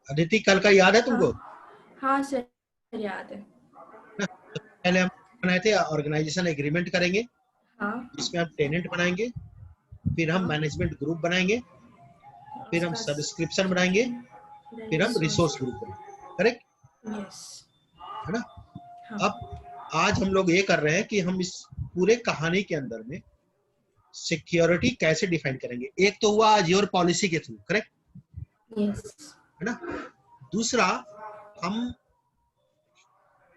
अदिति कल का याद है तुमको? हाँ सर याद है। पहले हम बनाए थे ऑर्गेनाइजेशन एग्रीमेंट करेंगे, हाँ इसमें हम टेनेंट बनाएंगे, फिर हम हाँ मैनेजमेंट ग्रुप बनाएंगे, फिर हम उसका सब्सक्रिप्शन बनाएंगे, फिर हम रिसोर्स ग्रुप बनाएंगे। करेक्ट? यस है ना? हाँ अब आज हम लोग ये कर रहे हैं कि हम इस पूरे कहानी के अंदर में सिक्योरिटी कैसे डिफाइन करेंगे। एक तो हुआ आज योर पॉलिसी के थ्रू, करेक्ट? यस है ना? दूसरा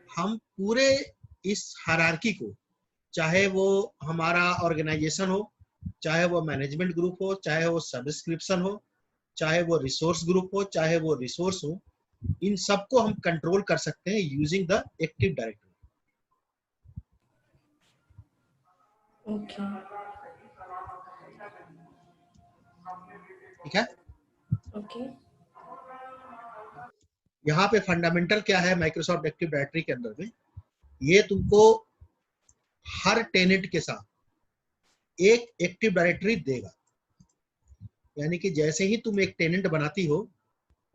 हम पूरे इस हायरार्की को, चाहे वो हमारा ऑर्गेनाइजेशन हो, चाहे वो मैनेजमेंट ग्रुप हो, चाहे वो सब्सक्रिप्शन हो, चाहे वो रिसोर्स ग्रुप हो, चाहे वो रिसोर्स हो, इन सबको हम कंट्रोल कर सकते हैं using the active directory. Okay ठीक है? ओके यहाँ पे फंडामेंटल क्या है माइक्रोसॉफ्ट एक्टिव डायरेक्टरी के अंदर में, ये तुमको हर टेनेंट के साथ एक एक्टिव डायरेक्टरी देगा। यानी कि जैसे ही तुम एक टेनेंट बनाती हो,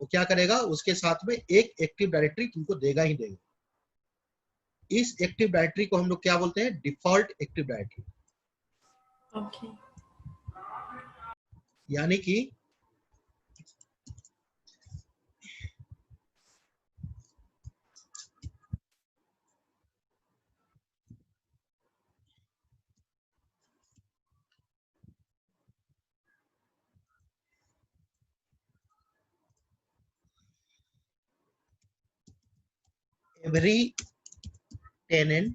वो क्या करेगा, उसके साथ में एक एक्टिव डायरेक्टरी तुमको देगा ही देगा। इस एक्टिव डायरेक्टरी को हम लोग क्या बोलते हैं? Default active directory. ओके यानी कि every tenant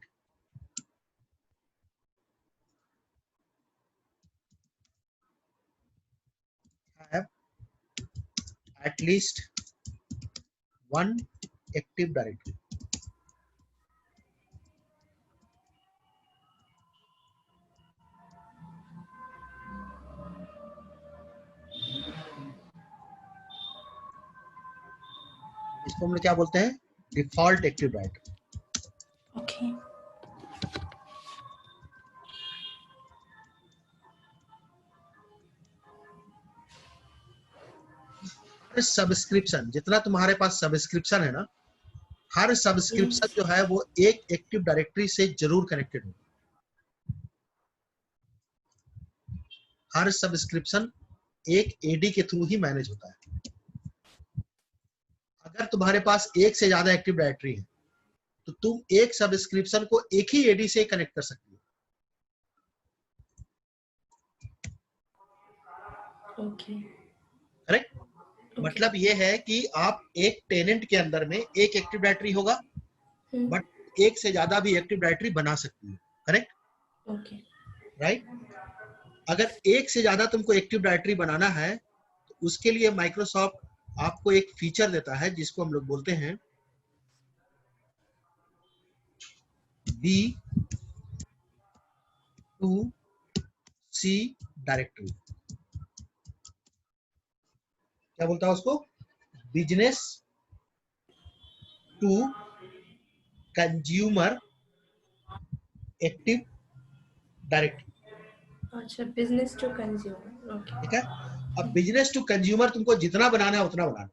have at least one active directory. इसको हम लोग क्या बोलते हैं? Default active directory. Okay subscription, जितना तुम्हारे पास सब्सक्रिप्शन है ना, हर सब्सक्रिप्शन यस जो है वो एक एक्टिव डायरेक्टरी से जरूर कनेक्टेड हो। हर सब्सक्रिप्शन एक एडी के थ्रू ही मैनेज होता है। अगर तुम्हारे पास एक से ज्यादा एक्टिव डायरेक्टरी है तो तुम एक सब्सक्रिप्शन को एक ही एडी से कनेक्ट कर सकती हो। Okay correct? मतलब ये है कि आप एक टेनेंट के अंदर में एक एक्टिव डायरेक्टरी होगा, बट एक से ज्यादा भी एक्टिव डायरेक्टरी बना सकती है। करेक्ट? Okay right? अगर एक से ज्यादा तुमको एक्टिव डायरेक्टरी बनाना है तो उसके लिए माइक्रोसॉफ्ट आपको एक फीचर देता है जिसको हम लोग बोलते हैं B2C डायरेक्टरी। क्या बोलता है उसको? Business to consumer active directory. अच्छा बिजनेस टू कंज्यूमर ओके ठीक है? अब बिजनेस टू कंज्यूमर तुमको जितना बनाना है उतना बनाना।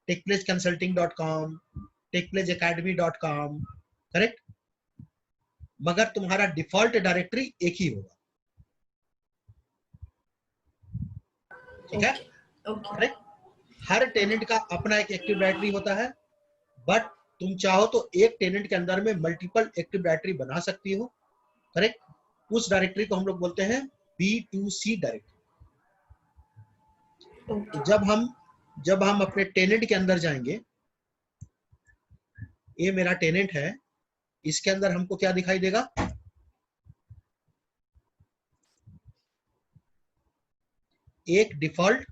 techplaceconsulting.com, techplaceacademy.com, correct? मगर तुम्हारा डिफॉल्ट डायरेक्टरी एक ही होगा। ठीक है? Okay okay correct? हर टेनेंट का अपना एक एक्टिव डायरेक्टरी होता है, बट तुम चाहो तो एक टेनेंट के अंदर में मल्टीपल एक्टिव डायरेक्टरी बना सकती हो। करेक्ट? उस डायरेक्टरी को हम लोग बोलते हैं B2C डायरेक्टरी। ओके जब हम अपने टेनेंट के अंदर जाएंगे, ये मेरा टेनेंट है, इसके अंदर हमको क्या दिखाई देगा? एक डिफॉल्ट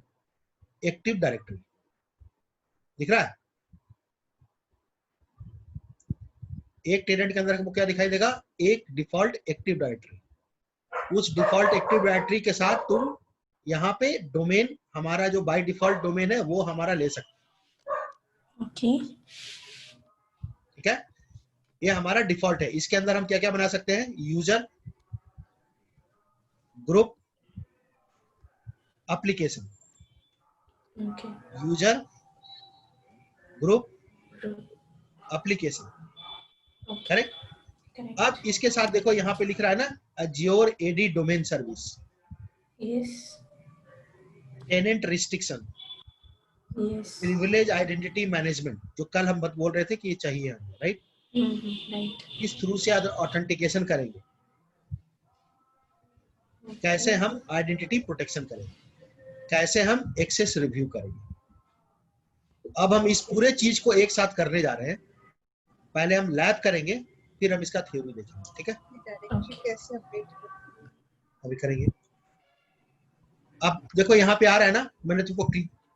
एक्टिव डायरेक्टरी दिख रहा है। एक टेनेंट के अंदर हमको क्या दिखाई देगा? एक डिफॉल्ट एक्टिव डायरेक्टरी। उस डिफॉल्ट एक्टिव डायरेक्टरी के साथ तुम यहाँ पे डोमेन, हमारा जो बाय डिफॉल्ट डोमेन है वो हमारा ले सकते। ओके ठीक है? ये हमारा डिफॉल्ट है। इसके अंदर हम क्या क्या बना सकते हैं? User, group, application. Okay. User, group, Group. Application. Okay. Correct. Correct. अब इसके साथ देखो यहाँ पे लिख रहा है ना Azure AD domain service, Yes. Tenant restriction, Yes. Privilege identity management, जो कल हम बोल रहे थे कि ये चाहिए हमें, राइट। Right. इस थ्रू से ऑथेंटिकेशन करेंगे, कैसे Okay. हम आइडेंटिटी प्रोटेक्शन करेंगे, कैसे हम एक्सेस रिव्यू करेंगे। अब हम इस पूरे चीज को एक साथ करने जा रहे हैं। पहले हम लैब करेंगे, फिर हम इसका थ्योरी देखेंगे, ठीक है। डायरेक्टरी कैसे अपडेट अभी करेंगे। अब देखो यहाँ पे आ रहा है ना, मैंने तुमको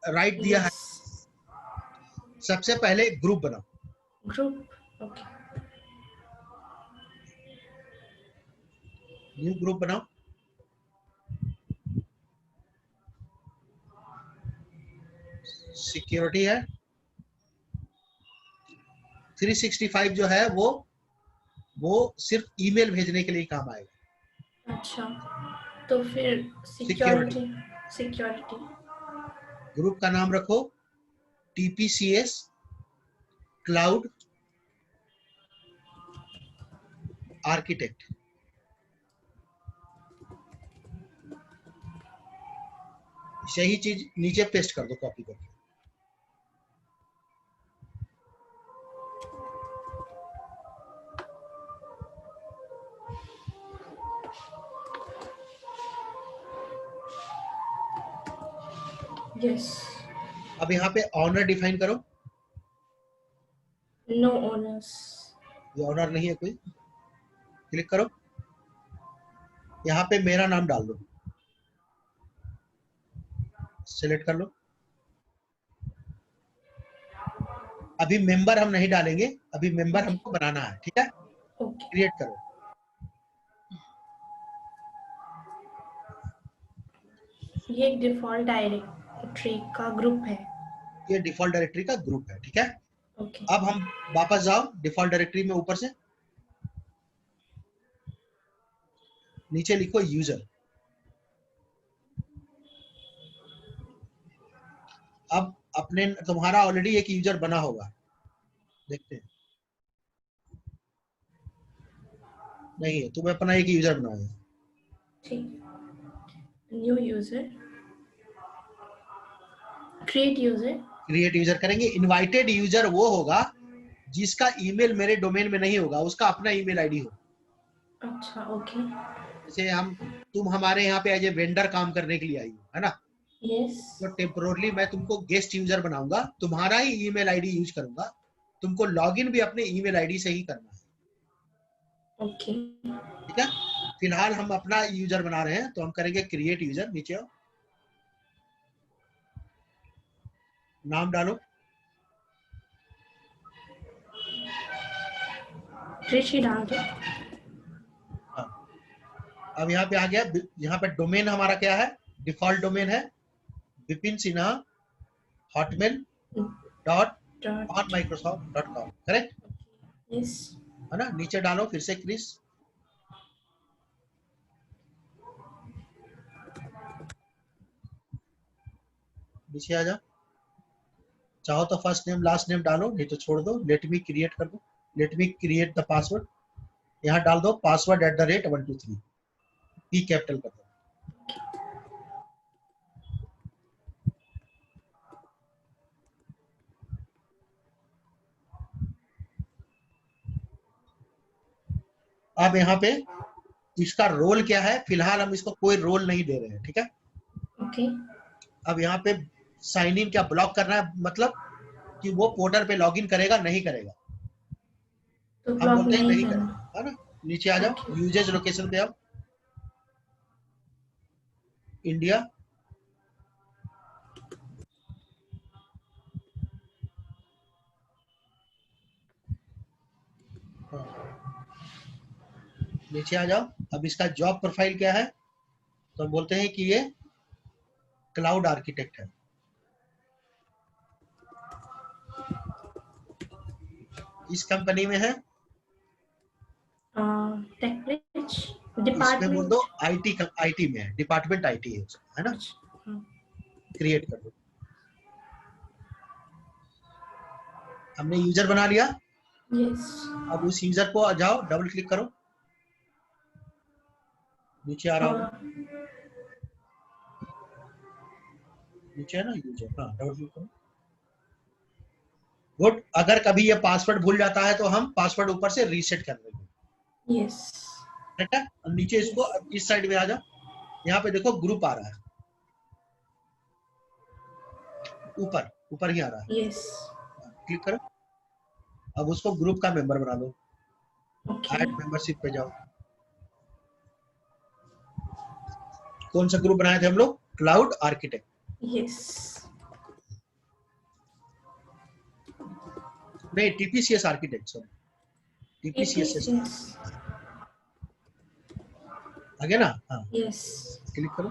राइट दिया है। Yes. सबसे पहले ग्रुप बनाओ, Group. Okay. न्यू ग्रुप बनाओ। सिक्योरिटी है, 365 जो है वो सिर्फ ईमेल भेजने के लिए काम आएगा। अच्छा, तो फिर सिक्योरिटी। सिक्योरिटी। ग्रुप का नाम रखो TPCS क्लाउड आर्किटेक्ट। यही चीज नीचे पेस्ट कर दो कॉपी करके। यस। अब यहाँ पे ऑनर डिफाइन करो। No owners. ये ऑनर नहीं है कोई। क्लिक करो, यहाँ पे मेरा नाम डाल दो, सिलेक्ट कर लो। अभी मेंबर हम नहीं डालेंगे, अभी मेंबर हमको बनाना है, ठीक है। ओके। क्रिएट करो। ये एक डिफॉल्ट डायरेक्टरी का ग्रुप है। ये डिफॉल्ट डायरेक्टरी का ग्रुप है, ठीक है। ओके। अब हम वापस जाओ डिफॉल्ट डायरेक्टरी में, ऊपर से नीचे लिखो यूजर। अब अपने तुम्हारा ऑलरेडी एक यूजर बना होगा, देखते हैं। नहीं है, तुम अपना एक यूजर बनाओ। ठीक। New user, create user. Create user करेंगे। इनवाइटेड यूजर वो होगा जिसका ईमेल मेरे डोमेन में नहीं होगा, उसका अपना ईमेल आईडी हो। अच्छा, ओके। जैसे तुम हमारे यहाँ पे एज ए वेंडर काम करने के लिए आई हो, है ना। यस। तो टेम्पोरली मैं तुमको गेस्ट यूजर बनाऊंगा, तुम्हारा ही ईमेल आईडी यूज करूंगा। तुमको लॉगिन भी अपने ईमेल आईडी से ही करना है, ओके। ठीक है। फिलहाल हम अपना यूजर बना रहे हैं, तो हम करेंगे क्रिएट यूजर। नीचे आओ, नाम डालो। ऋषि डाल दो। हाँ। अब यहाँ पे आ गया। यहाँ पे डोमेन हमारा क्या है, डिफॉल्ट डोमेन है Vipin Sinha hotmail.onmicrosoft.com, correct. Yes. है ना। नीचे डालो फिर से क्रिस। नीचे आ जाओ। चाहो तो फर्स्ट नेम लास्ट नेम डालो, नहीं तो छोड़ दो। लेट मी क्रिएट कर दो, let me create the password. यहाँ डाल दो password@123, P कैपिटल कर दो। अब यहाँ पे इसका रोल क्या है, फिलहाल हम इसको कोई रोल नहीं दे रहे हैं, ठीक है। ओके। अब यहाँ पे साइन इन क्या ब्लॉक करना है, मतलब कि वो पोर्टल पे लॉगिन करेगा नहीं करेगा। तो हम ब्लॉक बोलते हैं नहीं नहीं करना। करेगा, है ना। नीचे आ जाओ, यूजेज लोकेशन पे आओ, इंडिया। नीचे आ जाओ। अब इसका जॉब प्रोफाइल क्या है, तो हम बोलते हैं कि ये क्लाउड आर्किटेक्ट है। इस कंपनी में है, टेक्निक्स इसमें बोल डिपार्टमेंट। दो आईटी में है, डिपार्टमेंट आईटी है ना। क्रिएट कर दो। हमने यूजर बना लिया। Yes. अब उस यूजर को आ जाओ, डबल क्लिक करो, नीचे आ रहा होगा, नीचे है ना यूजर, हाँ डबल क्लिक करो। गुड। अगर कभी ये पासवर्ड भूल जाता है तो हम पासवर्ड ऊपर से रीसेट कर देंगे। Yes. ठीक है। अब नीचे इसको इस साइड में आ जा, यहाँ पे देखो ग्रुप आ रहा है, ऊपर ऊपर ही आ रहा है। Yes. क्लिक करो। अब उसको ग्रुप का मेंबर बना लो। Okay. ऐड मेंबरशिप पे जाओ। कौन सा ग्रुप बनाए थे हम लोग? Cloud architect. Yes. नहीं, टीपीसीएस आर्किटेक्ट, सॉरी, टीपीसीएस Yes. आ गया ना? हाँ, Yes. क्लिक करो।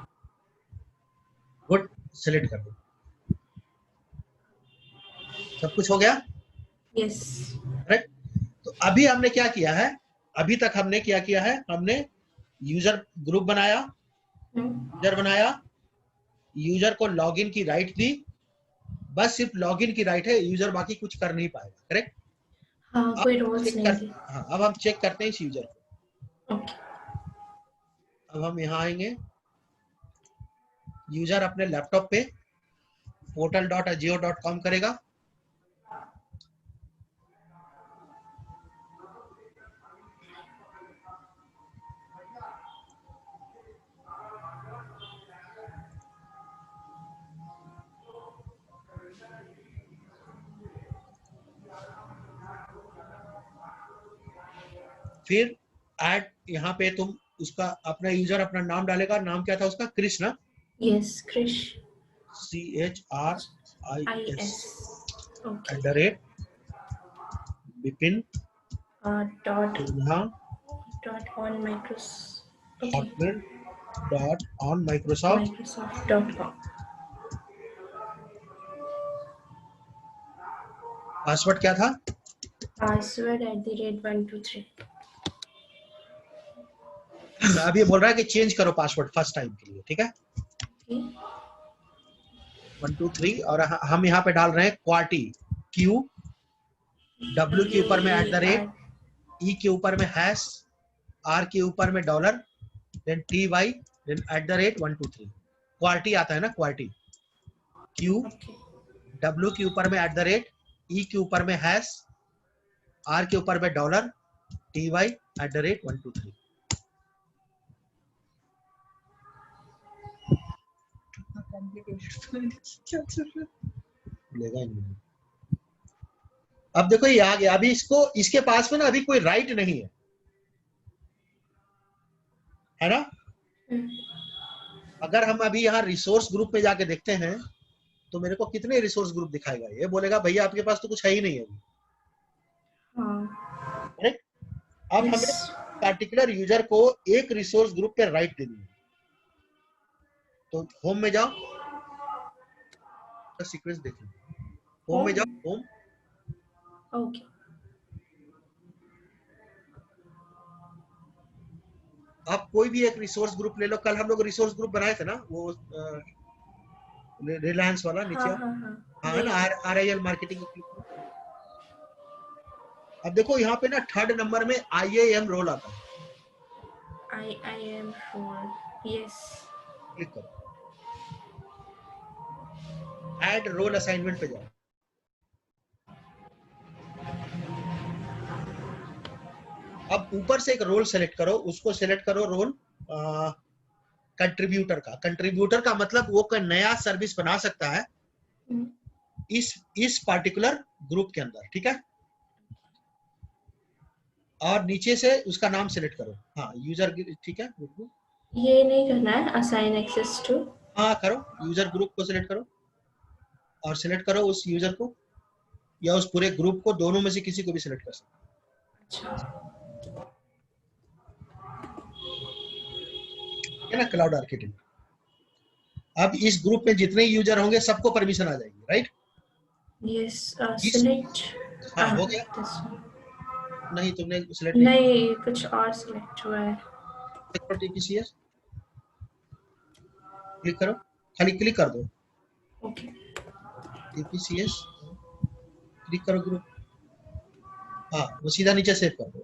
गुड, सेलेक्ट कर दो। सब कुछ हो गया? Yes. करेक्ट। तो अभी हमने क्या किया है, अभी तक हमने क्या किया है, हमने यूजर ग्रुप बनाया, यूजर बनाया, यूजर को लॉगिन की राइट दी, बस सिर्फ लॉगिन की राइट है, यूजर बाकी कुछ कर नहीं पाएगा। करेक्ट। हाँ, कोई रोल्स नहीं थी। हाँ, अब हम चेक करते हैं इस यूजर को। Okay. अब हम यहाँ आएंगे, यूजर अपने लैपटॉप पे portal.ajio.com करेगा। फिर ऐड, यहाँ पे तुम उसका अपना यूजर अपना नाम डालेगा। नाम क्या था उसका? क्रिश ना? Yes, Krish. CHRIS Okay. @bipin Dot Sinha on Microsoft. Okay. hotmail.on Microsoft.com. Password क्या था? Password @123. अब ये बोल रहा है कि चेंज करो पासवर्ड फर्स्ट टाइम के लिए। ठीक है, Okay. 1 2 3 और हम यहाँ पे डाल रहे हैं क्वार्टी, Q, W के ऊपर में @ E के ऊपर में हैश, R के ऊपर में dollar, then TY, then @123। QWERTY आता है ना, क्वार्टी। Q, Okay. W के ऊपर में @ E के ऊपर में हैश, R के ऊपर में डॉलर, TY @123। लेगा ही नहीं। अब देखो ये आ गया। अभी इसको, इसके पास में ना अभी कोई राइट नहीं है ना? अगर हम अभी यहाँ रिसोर्स ग्रुप में जाके देखते हैं तो मेरे को कितने रिसोर्स ग्रुप दिखाएगा? ये बोलेगा भैया आपके पास तो कुछ है ही नहीं है अभी। करेक्ट। अब Yes. हमें पर्टिकुलर यूजर को एक रिसोर्स ग्रुप पे राइट देनी है। तो होम में जाओ, सीक्वेंस देखिए, होम में जाओ, होम। Okay. आप कोई भी एक रिसोर्स ग्रुप ले लो। कल हम लोग रिसोर्स ग्रुप बनाए थे ना, वो रिलायंस वाला, नीचे हाँ है ना, RIL मार्केटिंग। अब देखो यहाँ पे ना थर्ड नंबर में IAM रोल आता है। IAM role. Yes. क्लिक करो, ऐड रोल असाइनमेंट पे जाओ। अब ऊपर से एक रोल सेलेक्ट करो, उसको सेलेक्ट करो रोल कंट्रीब्यूटर का। कंट्रीब्यूटर का मतलब वो कोई नया सर्विस बना सकता है इस पार्टिकुलर ग्रुप के अंदर। ठीक है। और नीचे से उसका नाम सेलेक्ट करो। हाँ, यूजर। ठीक है, ये नहीं करना है, असाइन एक्सेस टू। हाँ करो, यूजर ग्रुप को सिलेक्ट करो और सिलेक्ट करो उस यूजर को या उस पूरे ग्रुप को, दोनों में से किसी को भी सिलेक्ट कर सकते। है ना, क्लाउड आर्किटेक्ट। अब इस ग्रुप में जितने यूजर होंगे सबको परमिशन आ जाएगी। राइट। यस। सिलेक्ट। हाँ हो गया। नहीं, तुमने सिलेक्ट नहीं, कुछ और सिलेक्ट हुआ है। TPCS क्लिक करो, खाली क्लिक कर दो। ओके। TPCS क्लिक करो ग्रुप। हाँ वो सीधा नीचे सेव कर दो।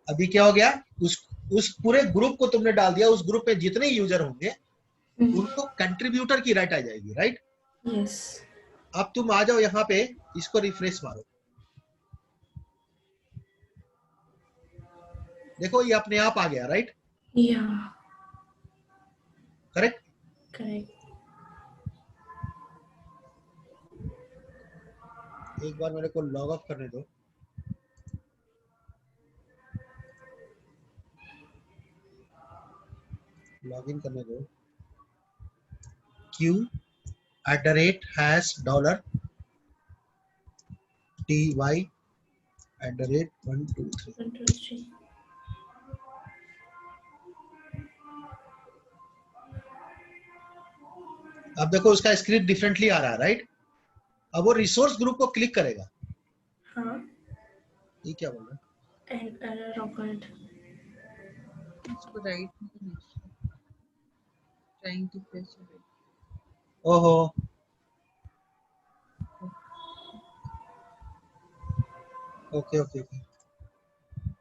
अभी क्या हो गया, उस पूरे ग्रुप को तुमने डाल दिया, उस ग्रुप में जितने यूजर होंगे उनको कंट्रीब्यूटर की राइट आ जाएगी, राइट। यस। अब तुम आ जाओ यहाँ पे, इसको रिफ्रेश मारो, देखो ये अपने आप आ गया, राइट। या करेक्ट। करेक्ट। एक बार मेरे को लॉग ऑफ करने दो। लॉग इन करने दो। q@# ty@123। 1 2 3। अब देखो उसका स्क्रिप्ट डिफरेंटली आ रहा है, राइट। अब वो रिसोर्स ग्रुप को क्लिक करेगा। हाँ। ये क्या बोल रहा है? And error occurred. इसको right trying to press right. ओहो, ओके ओके ओके।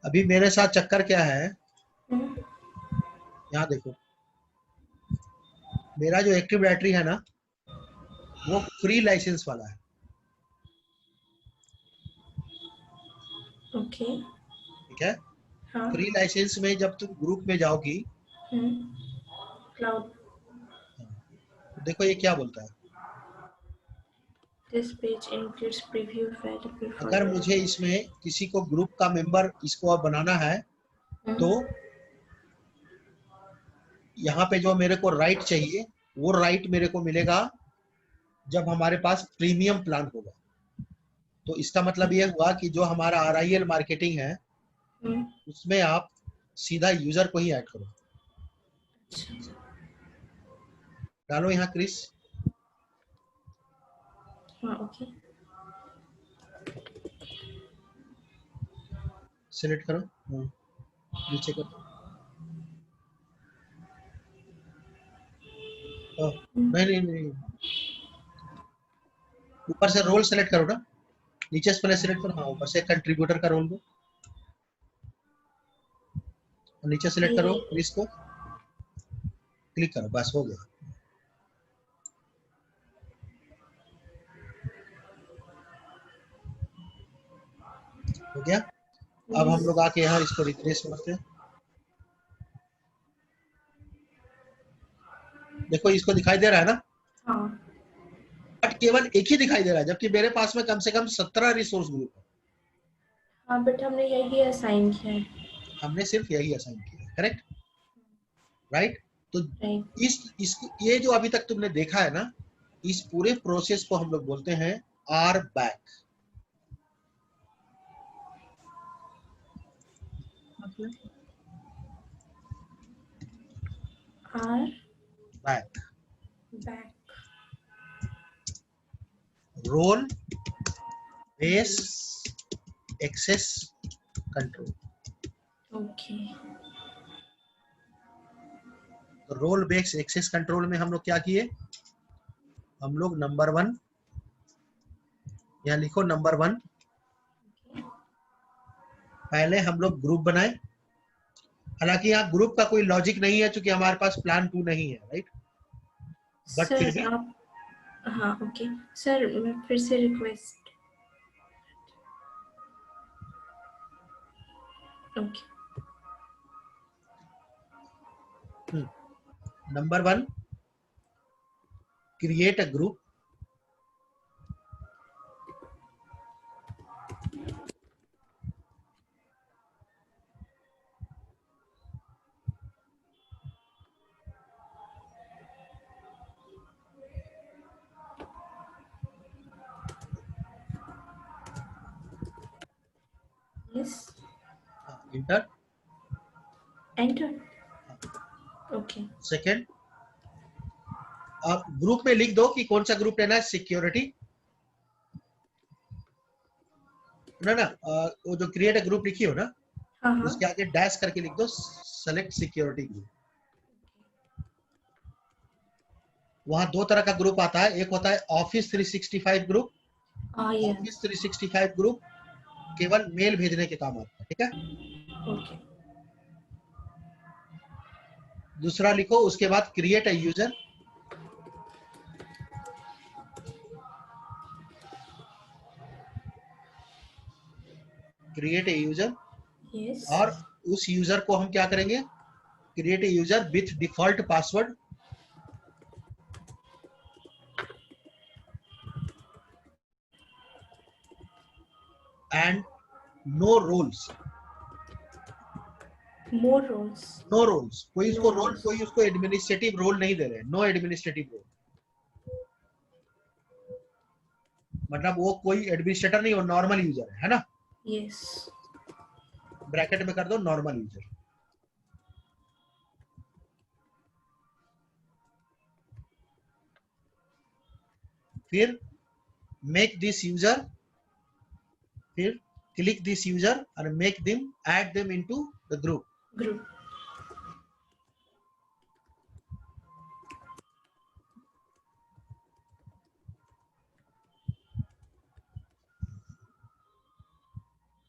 अभी मेरे साथ चक्कर क्या है, यहाँ देखो, मेरा जो एक्टिव डायरेक्टरी है ना वो फ्री लाइसेंस वाला है। ओके। ठीक है। हाँ। फ्री लाइसेंस में जब तुम ग्रुप में जाओगी क्लाउड। तो देखो ये क्या बोलता है। This page includes preview available for अगर मुझे इसमें किसी को ग्रुप का मेंबर इसको अब बनाना है तो यहाँ पे जो मेरे को राइट चाहिए वो राइट मेरे को मिलेगा जब हमारे पास प्रीमियम प्लान होगा। तो इसका मतलब ये हुआ कि जो हमारा RIL मार्केटिंग है उसमें आप सीधा यूजर को ही ऐड करो। डालो यहाँ क्रिस। हाँ ओके। सिलेक्ट करो, नीचे करो। नहीं नहीं नहीं, ऊपर से रोल सेलेक्ट करो ना, नीचे से पहले सिलेक्ट करो। हाँ ऊपर से कंट्रीब्यूटर का रोल दो, नीचे सिलेक्ट करो क्रिस को, क्लिक करो, बस हो गया। हो गया। अब हम लोग आके यहाँ इसको रिफ्रेश करते हैं। देखो इसको दिखाई दे रहा है ना, हाँ। बट केवल एक ही दिखाई दे रहा है, जबकि मेरे पास में कम से कम 17 रिसोर्स ग्रुप है। हाँ बट हमने यही असाइन किया है। हमने सिर्फ यही असाइन किया है, करेक्ट, राइट। तो राइट। ये जो अभी तक तुमने देखा है ना, इस पूरे प्रोसेस को हम लोग बोलते हैं RBAC। RBAC, back. Role base access control. Okay. तो रोल बेस एक्सेस कंट्रोल में हम लोग क्या किए, हम लोग नंबर 1, यहाँ लिखो नंबर 1, पहले हम लोग ग्रुप बनाए। हालांकि यहाँ ग्रुप का कोई लॉजिक नहीं है क्योंकि हमारे पास प्लान 2 नहीं है, राइट। बट फिर भी आप, हाँ ओके सर, मैं फिर से request. Okay. Number 1, create a group. Yes. Inter. Enter. Okay. Second, आप ग्रुप में लिख दो कि कौन सा ग्रुप लेना है, सिक्योरिटी ना, वो जो क्रिएट अ ग्रुप लिखी हो ना, हाँ उसके आगे डैश करके लिख दो सेलेक्ट सिक्योरिटी ग्रुप। वहां 2 तरह का ग्रुप आता है, एक होता है office 365 group Yes. Office 365 group केवल मेल भेजने के काम आता है, ठीक है। Okay. दूसरा लिखो, उसके बाद create a user. Create a user, Yes. और उस यूजर को हम क्या करेंगे, create a user with default password and no roles. More roles. No roles, कोई उसको No रोल, roles. कोई उसको एडमिनिस्ट्रेटिव रोल नहीं दे रहे हैं। नो एडमिनिस्ट्रेटिव रोल मतलब वो कोई एडमिनिस्ट्रेटर नहीं, वो नॉर्मल यूजर है ना। Yes. ब्रैकेट में कर दो नॉर्मल यूजर। फिर मेक दिस यूजर, फिर क्लिक दिस यूजर और make them, add them into the group. Group.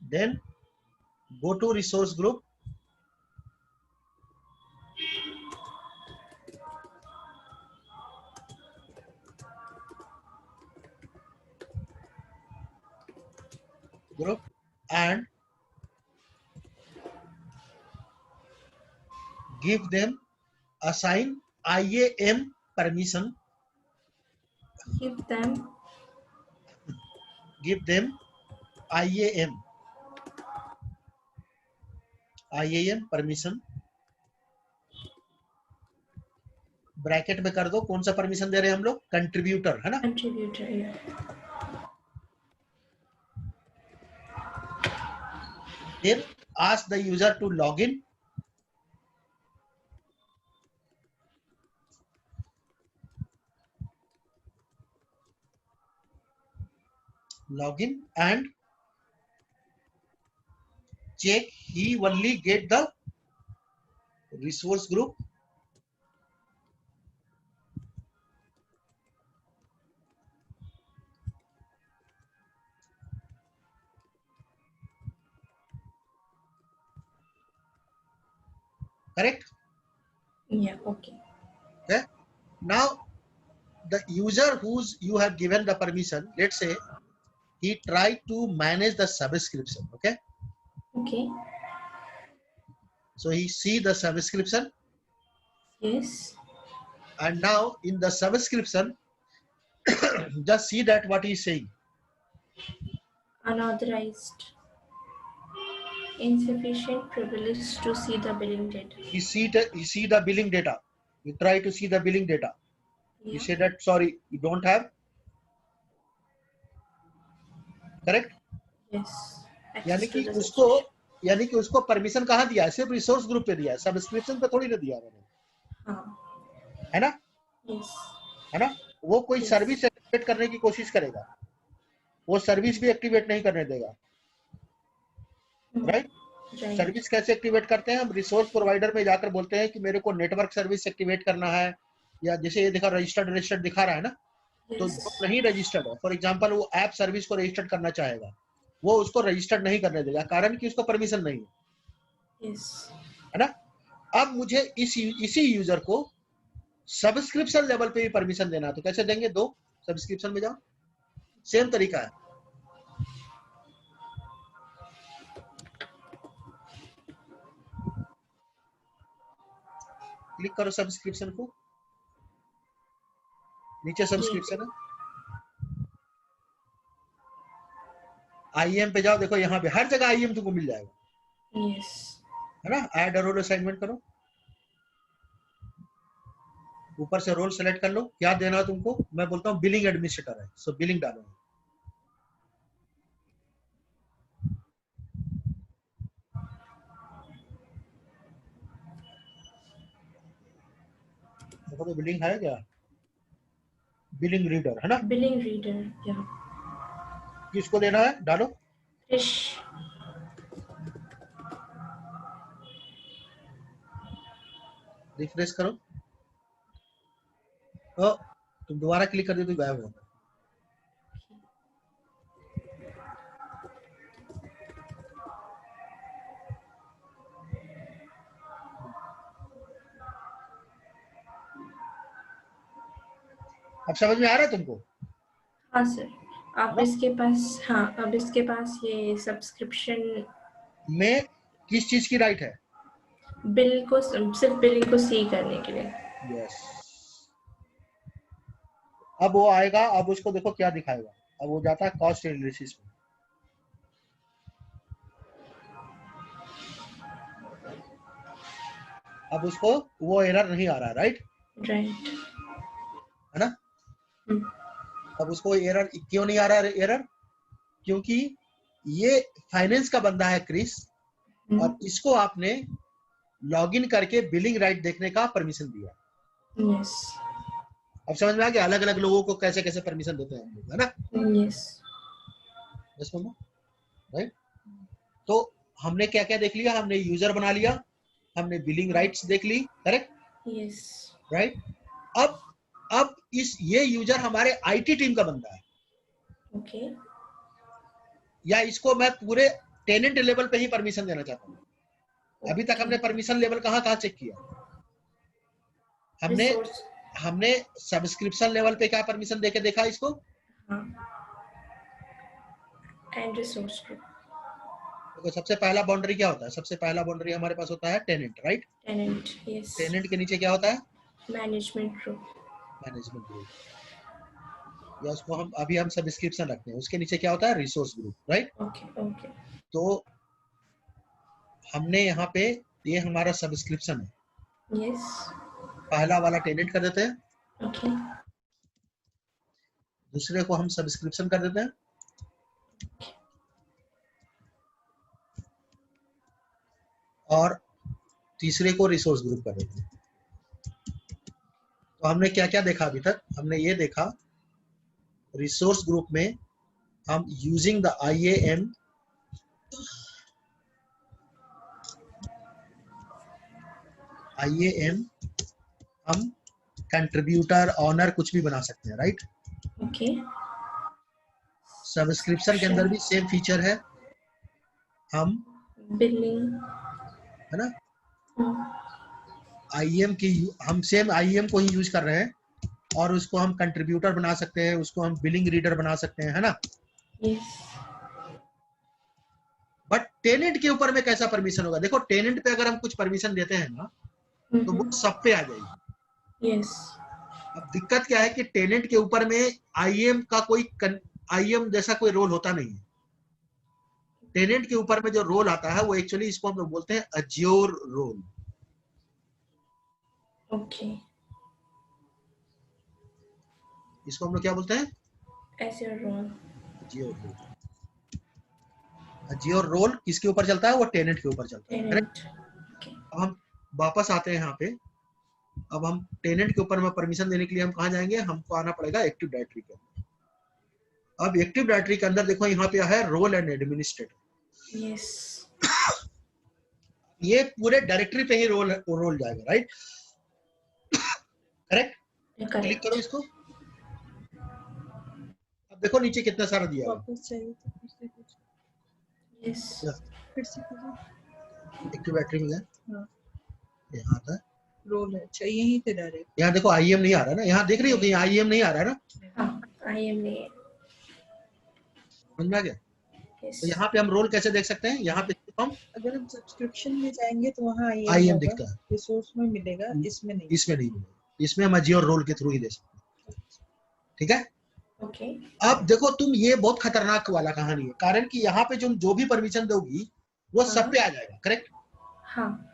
Then go to resource group, and give them, assign IAM permission, Give them IAM permission. Bracket में कर दो, कौन सा permission दे रहे हैं हम लोग, कंट्रीब्यूटर, है ना। contributor. Yeah. फिर ask the user to log in, and check he only get the resource group correct. Yeah. Okay. Okay, now the user whose you have given the permission, let's say he tried to manage the subscription. Okay, Okay. so he see the subscription, Yes. and now in the subscription just see that what he is saying. Unauthorized. Insufficient privilege to see the billing data. He see the billing data. You try to see the billing data. Yeah. You say that sorry, you don't have. Correct. Yes. यानी Access to कि the उसको, subscription. यानी कि उसको permission कहाँ दिया है, सिर्फ रिसोर्स ग्रुप पे दिया है, सब्सक्रिप्शन पे थोड़ी ना दिया मैंने, है ना। Yes. है ना, वो कोई Yes. सर्विस एक्टिवेट करने की कोशिश करेगा, वो सर्विस भी एक्टिवेट नहीं करने देगा। राइट। Right. सर्विस कैसे एक्टिवेट करते हैं हम, रिसोर्स प्रोवाइडर में जाकर बोलते हैं कि मेरे को नेटवर्क सर्विस एक्टिवेट करना है, या जैसे ये देखा रजिस्टर्ड दिखा रहा है ना, तो Yes. जो नहीं रजिस्टर्ड है, फॉर एग्जांपल वो ऐप सर्विस को रजिस्टर्ड करना चाहेगा, वो उसको रजिस्टर्ड नहीं करने देगा, कारण कि उसको परमिशन नहीं है, Yes. है ना। अब मुझे इसी यूजर को सब्सक्रिप्शन लेवल पे भी परमिशन देना है, तो कैसे देंगे, दो सब्सक्रिप्शन में जाओ, सेम तरीका है। क्लिक करो सब्सक्रिप्शन को, नीचे सब्सक्रिप्शन है, आईएम पे जाओ, देखो यहाँ पे हर जगह आईएम तुमको मिल जाएगा, Yes. है ना। ऐड रोल असाइनमेंट करो, ऊपर से रोल सेलेक्ट कर लो, क्या देना है तुमको, मैं बोलता हूँ बिलिंग एडमिनिस्ट्रेटर है, सो बिलिंग डालो। देखो तो बिलिंग है क्या, बिलिंग रीडर, है ना। Billing reader. Yeah. किसको देना है, डालो, Fish. रिफ्रेश करो, तो तुम दोबारा क्लिक कर दो तो गायब होगा। अब समझ में आ रहा है तुमको? हाँ सर, अब इसके पास, हाँ अब इसके पास ये सब्सक्रिप्शन में किस चीज की राइट है? बिल को, सिर्फ बिलिंग को सी करने के लिए। यस। अब वो आएगा, अब उसको देखो क्या दिखाएगा। अब वो जाता है कॉस्ट एनालिसिस में। अब उसको वो एरर नहीं आ रहा है, राइट? राइट। है ना? अब उसको एरर क्यों नहीं आ रहा है एरर? क्योंकि ये फाइनेंस का बंदा है क्रिस, और इसको आपने लॉगिन करके बिलिंग राइट देखने का परमिशन दिया। यस। अब समझ में आ गया अलग अलग लोगों को कैसे कैसे परमिशन देते हैं हम लोग, है ना? यस। यस मम्मा, राइट? तो हमने क्या क्या देख लिया? हमने यूजर बना लिया, हमने बिलिंग राइट्स देख ली, करेक्ट? यस। राइट। अब ये यूजर हमारे आईटी टीम का बंदा है। ओके। या इसको मैं पूरे टेनेंट लेवल पे ही परमिशन देना चाहता हूँ। अभी तक हमने परमिशन लेवल कहाँ चेक किया? हमने सब्सक्रिप्शन लेवल पे क्या परमिशन देके देखा इसको? And resource group. देखो सबसे पहला बाउंड्री क्या होता है? सबसे पहला बाउंड्री हमारे पास होता है tenant, right? Tenant, yes. Tenant के नीचे क्या होता है? Management group. मैनेजमेंट ग्रुप, या उसको हम सब्सक्रिप्शन रखते हैं, उसके नीचे क्या होता है? Resource group, right? Okay okay. तो हमने यहाँ पे ये हमारा सब्सक्रिप्शन है। यस। पहला वाला टेनेंट कर देते हैं, ओके। दूसरे को हम सब्सक्रिप्शन कर देते हैं, और तीसरे को रिसोर्स ग्रुप कर देते हैं। तो हमने क्या क्या देखा अभी तक? हमने ये देखा रिसोर्स ग्रुप में हम यूजिंग द IAM हम कंट्रीब्यूटर, ऑनर कुछ भी बना सकते हैं, राइट? ओके। सब्सक्रिप्शन के अंदर भी सेम फीचर है, हम बिलिंग, है ना, IAM की हम सेम IAM को ही यूज कर रहे हैं, और उसको हम कंट्रीब्यूटर बना सकते हैं, उसको हम बिलिंग रीडर बना सकते हैं, है ना? यस। बट टेनेंट के ऊपर में कैसा परमिशन होगा? देखो टेनेंट पे अगर हम कुछ परमिशन देते हैं ना, तो वो सब पे आ जाएगी। यस। अब दिक्कत क्या है कि टेनेंट के ऊपर में IAM का कोई IAM जैसा कोई रोल होता नहीं है। टेनेंट के ऊपर में जो रोल आता है वो एक्चुअली इसको हम लोग बोलते हैं अज्योर रोल। ओके। इसको हम लोग क्या बोलते हैं? Azure role. Azure role. Azure role किसके ऊपर चलता है? वो टेनेंट के ऊपर चलता है, करेक्ट? अब हम वापस आते हैं यहाँ पे। अब हम टेनेंट के ऊपर में परमिशन देने के लिए हम कहाँ जाएंगे? हमको आना पड़ेगा एक्टिव डायरेक्टरी के अंदर। अब एक्टिव डायरेक्टरी के अंदर देखो यहाँ पे है रोल एंड एडमिनिस्ट्रेटर। यस। ये पूरे डायरेक्टरी पे ही रोल जाएगा, राइट? करेक्ट? क्लिक करो इसको। अब देखो नीचे कितना सारा दिया है। वापस चाहिए तो फिर से कुछ। यस। फिर से कीजिए। एक्टिव डायरेक्टरी में गए, हाँ, यहाँ आता है रोल है, अच्छा यहीं पे डायरेक्ट। यहाँ देखो IAM नहीं आ रहा है ना, यहाँ देख रही हो कि IAM नहीं आ रहा है ना? हाँ, IAM नहीं है। समझ में आ गया? यस। तो यहाँ पे हम रोल कैसे देख सकते हैं? यहाँ पे हम अगर हम सब्सक्रिप्शन में जाएंगे तो वहाँ IAM दिखता है, रिसोर्स में मिलेगा, इसमें नहीं। इसमें नहीं मिलेगा, इसमें हम अज्योर रोल के थ्रू ही दे सकते हैं, ठीक है? ओके। अब देखो तुम, ये बहुत खतरनाक वाला कहानी है, कारण कि यहाँ पे जो भी परमिशन दोगी वो सब पे आ जाएगा, करेक्ट? हाँ,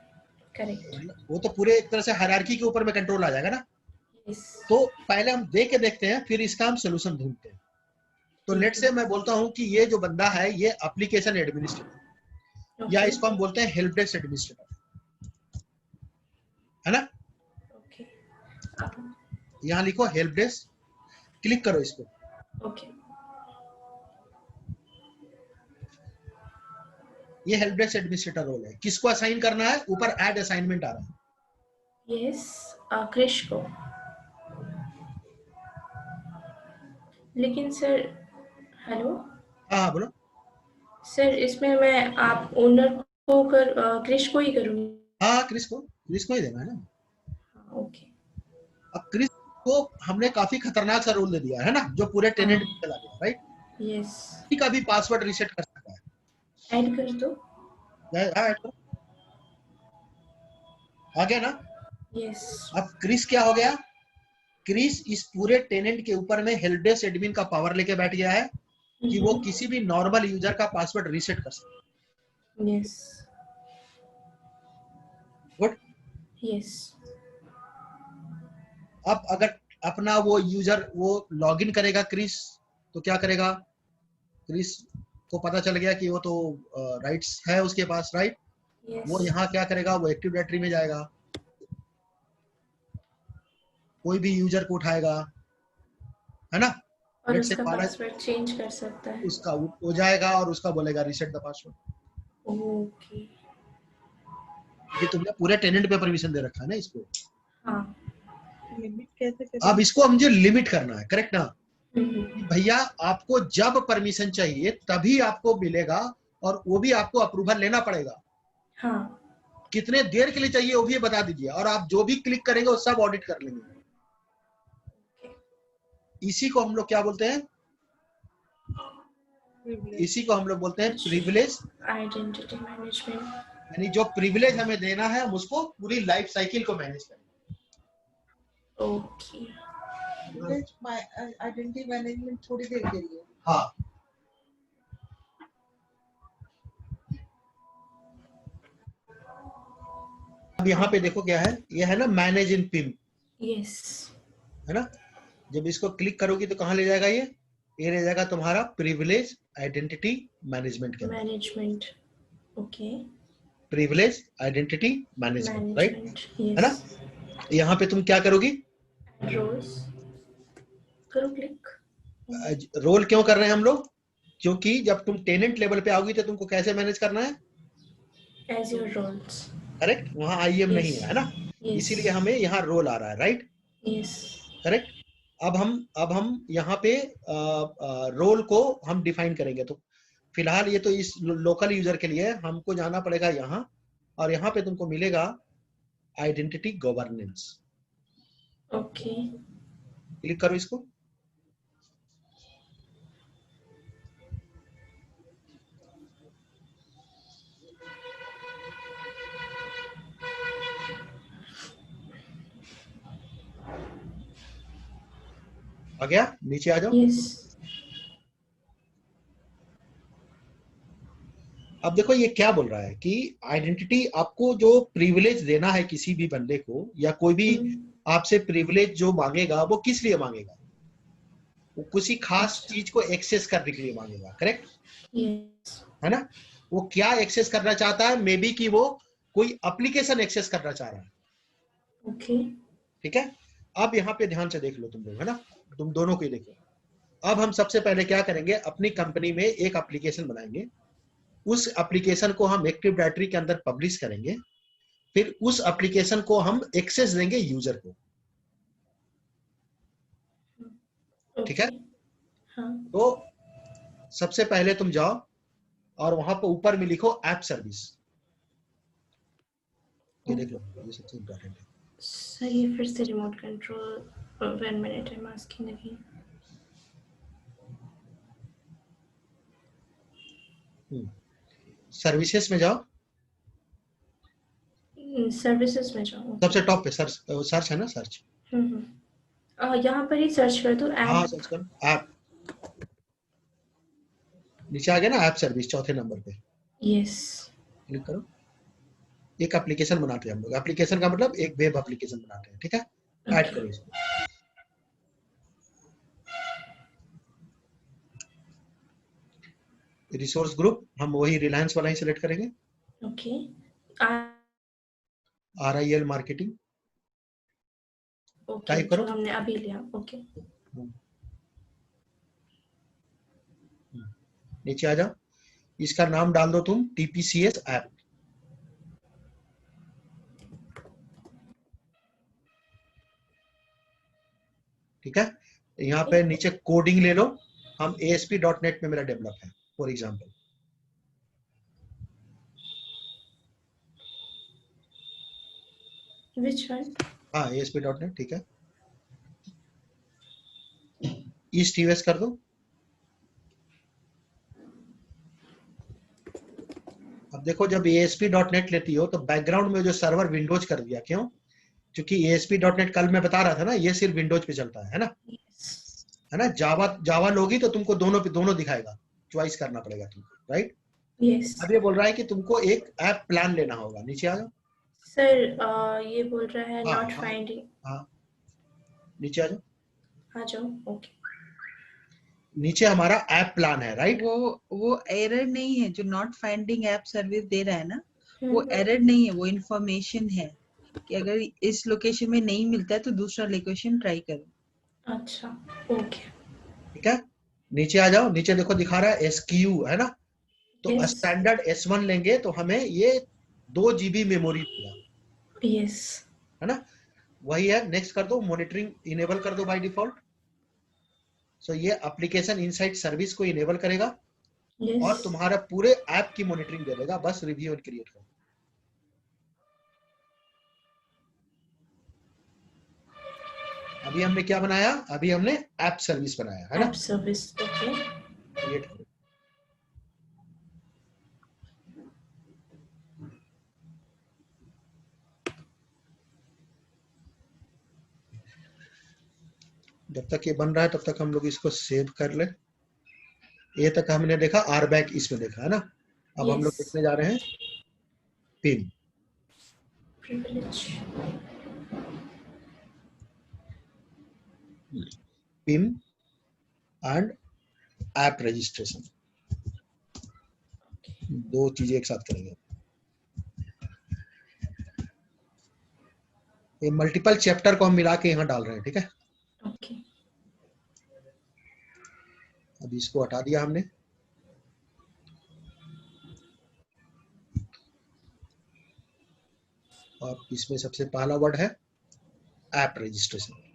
करेक्ट। वो तो पूरे एक तरह से हायरार्की के ऊपर में कंट्रोल आ जाएगा ना। यस। तो पहले हम देख के देखते हैं, फिर इसका हम सोल्यूशन ढूंढते हैं। तो लेट से मैं बोलता हूँ कि ये जो बंदा है ये एप्लीकेशन एडमिनिस्ट्रेटर, या इसको हम बोलते हैं हेल्प डेस्क एडमिनिस्ट्रेटर, है ना? ओके। यहाँ लिखो हेल्प डेस्क, क्लिक करो इसको। ओके। ये हेल्प डेस्क एडमिनिस्ट्रेटर रोल है। किसको असाइन करना है? ऊपर ऐड असाइनमेंट आ रहा है। यस, क्रिश को। लेकिन सर, हेलो। हाँ बोलो। सर इसमें मैं आप ओनर को क्रिश को ही करूँगी। हाँ क्रिस को ही देना है ना। ओके। अब क्रिस को हमने काफी खतरनाक सा रूल दे दिया है ना, जो पूरे टेनेंट में चला गया, राइट? यस, किसी का भी पासवर्ड रीसेट कर सकता है। ऐड कर दो। ऐड करो, आ गया ना? यस, अब क्रिस क्या हो गया? क्रिस इस पूरे टेनेंट के ऊपर में हेल्प डेस्क एडमिन का पावर लेके बैठ गया है कि वो किसी भी नॉर्मल यूजर का पासवर्ड रीसेट कर सकता है। Yes, good. यस, अब अगर अपना वो यूजर वो लॉगिन करेगा क्रिस, तो क्या करेगा? क्रिस को पता चल गया कि वो तो राइट्स है उसके पास, राइट? वो यस, यहाँ क्या करेगा? वो एक्टिव डायरेक्टरी में जाएगा, कोई भी यूजर को उठाएगा, है ना? और लेट्स से उसका माना पासवर्ड चेंज कर सकता है। उसका हो जाएगा और उसका बोलेगा रीसेट द पासवर्ड। ओके, ये तुमने पूरे टेनेंट पे परमिशन दे रखा है ना इसको। हाँ, लिमिट कैसे अब करें? इसको मुझे लिमिट करना है, करेक्ट ना? हम्म, कि भैया आपको जब परमिशन चाहिए तभी आपको मिलेगा, और वो भी आपको अप्रूवल लेना पड़ेगा। हाँ, कितने देर के लिए चाहिए वो भी बता दीजिए, और आप जो भी क्लिक करेंगे वो सब ऑडिट कर लेंगे। इसी को हम लोग क्या बोलते हैं? इसी को हम लोग बोलते हैं प्रिविलेज। Identity management. यानी जो प्रिविलेज हमें देना है हम उसको पूरी लाइफ साइकिल को मैनेज करेंगे। ओके, आइडेंटिटी मैनेजमेंट थोड़ी देर के लिए। हाँ, अब यहाँ पे देखो क्या है, ये है ना मैनेज इन पिम, यस, है ना? जब इसको क्लिक करोगी तो कहाँ ले जाएगा? ये ले जाएगा तुम्हारा प्रिविलेज आइडेंटिटी मैनेजमेंट के अंदर। Management, okay, privilege identity management, right? Management, है ना? यस, यहाँ पे तुम क्या करोगी? रोल्स करो क्लिक। रोल क्यों कर रहे हैं हम लोग? क्योंकि जब तुम टेनेंट लेवल पे आओगी तो तुमको कैसे मैनेज करना है? Azure roles. करेक्ट, वहां आईएम नहीं है ना? यस, इसीलिए हमें यहाँ रोल आ रहा है, राइट? Yes, correct. अब हम यहाँ पे रोल को हम डिफाइन करेंगे। तो फिलहाल ये तो इस लोकल यूजर के लिए हमको जाना पड़ेगा यहाँ, और यहाँ पे तुमको मिलेगा आइडेंटिटी गवर्नेंस। ओके, क्लिक करो इसको। आ गया? नीचे आ जाओ। यस, अब देखो ये क्या बोल रहा है कि आइडेंटिटी आपको जो प्रिविलेज देना है किसी भी बंदे को, या कोई भी आपसे प्रिविलेज जो मांगेगा वो किस लिए मांगेगा? वो किसी खास चीज को एक्सेस करने के लिए मांगेगा, करेक्ट? यस, है ना? वो क्या एक्सेस करना चाहता है? मे बी कि वो कोई एप्लीकेशन एक्सेस करना चाह रहा है। ओके, ठीक है, अब यहाँ पे ध्यान से देख लो तुम लोग, है ना? तुम दोनों को ही देखो। अब हम सबसे पहले क्या करेंगे, अपनी कंपनी में एक एप्लीकेशन बनाएंगे, उस एप्लीकेशन को हम एक्टिव डायरेक्टरी के अंदर पब्लिश करेंगे, फिर उस एप्लीकेशन को हम एक्सेस देंगे यूजर को। ठीक है? हाँ, तो सबसे पहले तुम जाओ और वहां पर ऊपर में लिखो ऐप सर्विस। ये देख लो, ये सबसे इंपॉर्टेंट है। सर ये फिर से remote control 1 minute I am asking again. Services में जाओ, सर्विसेज में जाओ। सबसे टॉप पे सर्च है ना, सर्च। यहाँ पर ही सर्च कर दो हाँ, ऐप। सर्च करो ऐप। नीचे आ गया ना ऐप सर्विस, चौथे नंबर पे यस, क्लिक करो। एक एप्लीकेशन बनाते हैं हम लोग, एप्लीकेशन का मतलब एक वेब एप्लीकेशन बनाते हैं, ठीक है? ऐड करो इसको। रिसोर्स ग्रुप हम वही रिलायंस वाला ही सिलेक्ट करेंगे। Okay, RIL marketing okay, type जो करो। हमने अभी लिया। ओके, नीचे आ जाओ, इसका नाम डाल दो तुम TPCS ऐप। ठीक है, यहाँ पे नीचे कोडिंग ले लो, हम ASP.NET में मेरा डेवलप है फॉर एग्जाम्पल। Which one? हाँ, ASP.NET, ठीक है। ईस्ट यूएस कर दो। अब देखो जब ASP.NET लेती हो तो बैकग्राउंड में जो सर्वर विंडोज कर दिया, क्यों? क्योंकि ASP.NET कल मैं बता रहा था ना, ये सिर्फ विंडोज पे चलता है ना, Yes. है ना। जावा लोगी तो तुमको दोनों पे दोनों दिखाएगा, चॉइस करना पड़ेगा तुमको, राइट। Yes. अब ये बोल रहा है कि तुमको एक ऐप प्लान लेना होगा, नीचे आ जाओ। सर ये बोल रहा है हाँ नॉट हाँ फाइंडिंग। हाँ, नीचे आ जाओ। आ जाओ। ओके। नीचे हमारा ऐप प्लान है, राइट। वो एरर नहीं है जो नॉट फाइंडिंग ऐप सर्विस दे रहा है ना, वो एरर नहीं है, वो इंफॉर्मेशन है कि अगर इस लोकेशन में नहीं मिलता है तो दूसरा लोकेशन ट्राई करो। अच्छा ओके। ठीक है, नीचे आ जाओ। नीचे देखो दिखा रहा है SKU, है ना। तो Yes. स्टैंडर्ड S1 लेंगे तो हमें ये 2 GB मेमोरी देगा, Yes. है ना। वही है, नेक्स्ट कर दो। मॉनिटरिंग इनेबल कर दो बाय डिफॉल्ट। सो ये एप्लीकेशन इनसाइड सर्विस को इनेबल करेगा Yes. और तुम्हारा पूरे ऐप की मॉनिटरिंग दे देगा, बस रिव्यू एंड क्रिएट करो। अभी हमने क्या बनाया? अभी हमने ऐप सर्विस बनाया, है ना। App service. Okay. क्रिएट करो। जब तक ये बन रहा है तब तक हम लोग इसको सेव कर ले। ये तक हमने देखा, RBAC इसमें देखा, है ना। अब हम लोग Yes. देखने जा रहे हैं PIM। Privilege. PIM and app registration, दो चीजें एक साथ करेंगे। ये मल्टीपल चैप्टर को हम मिला के यहाँ डाल रहे हैं, ठीक है। Okay. अभी इसको हटा दिया हमने। और इसमें सबसे पहला वर्ड है ऐप रजिस्ट्रेशन।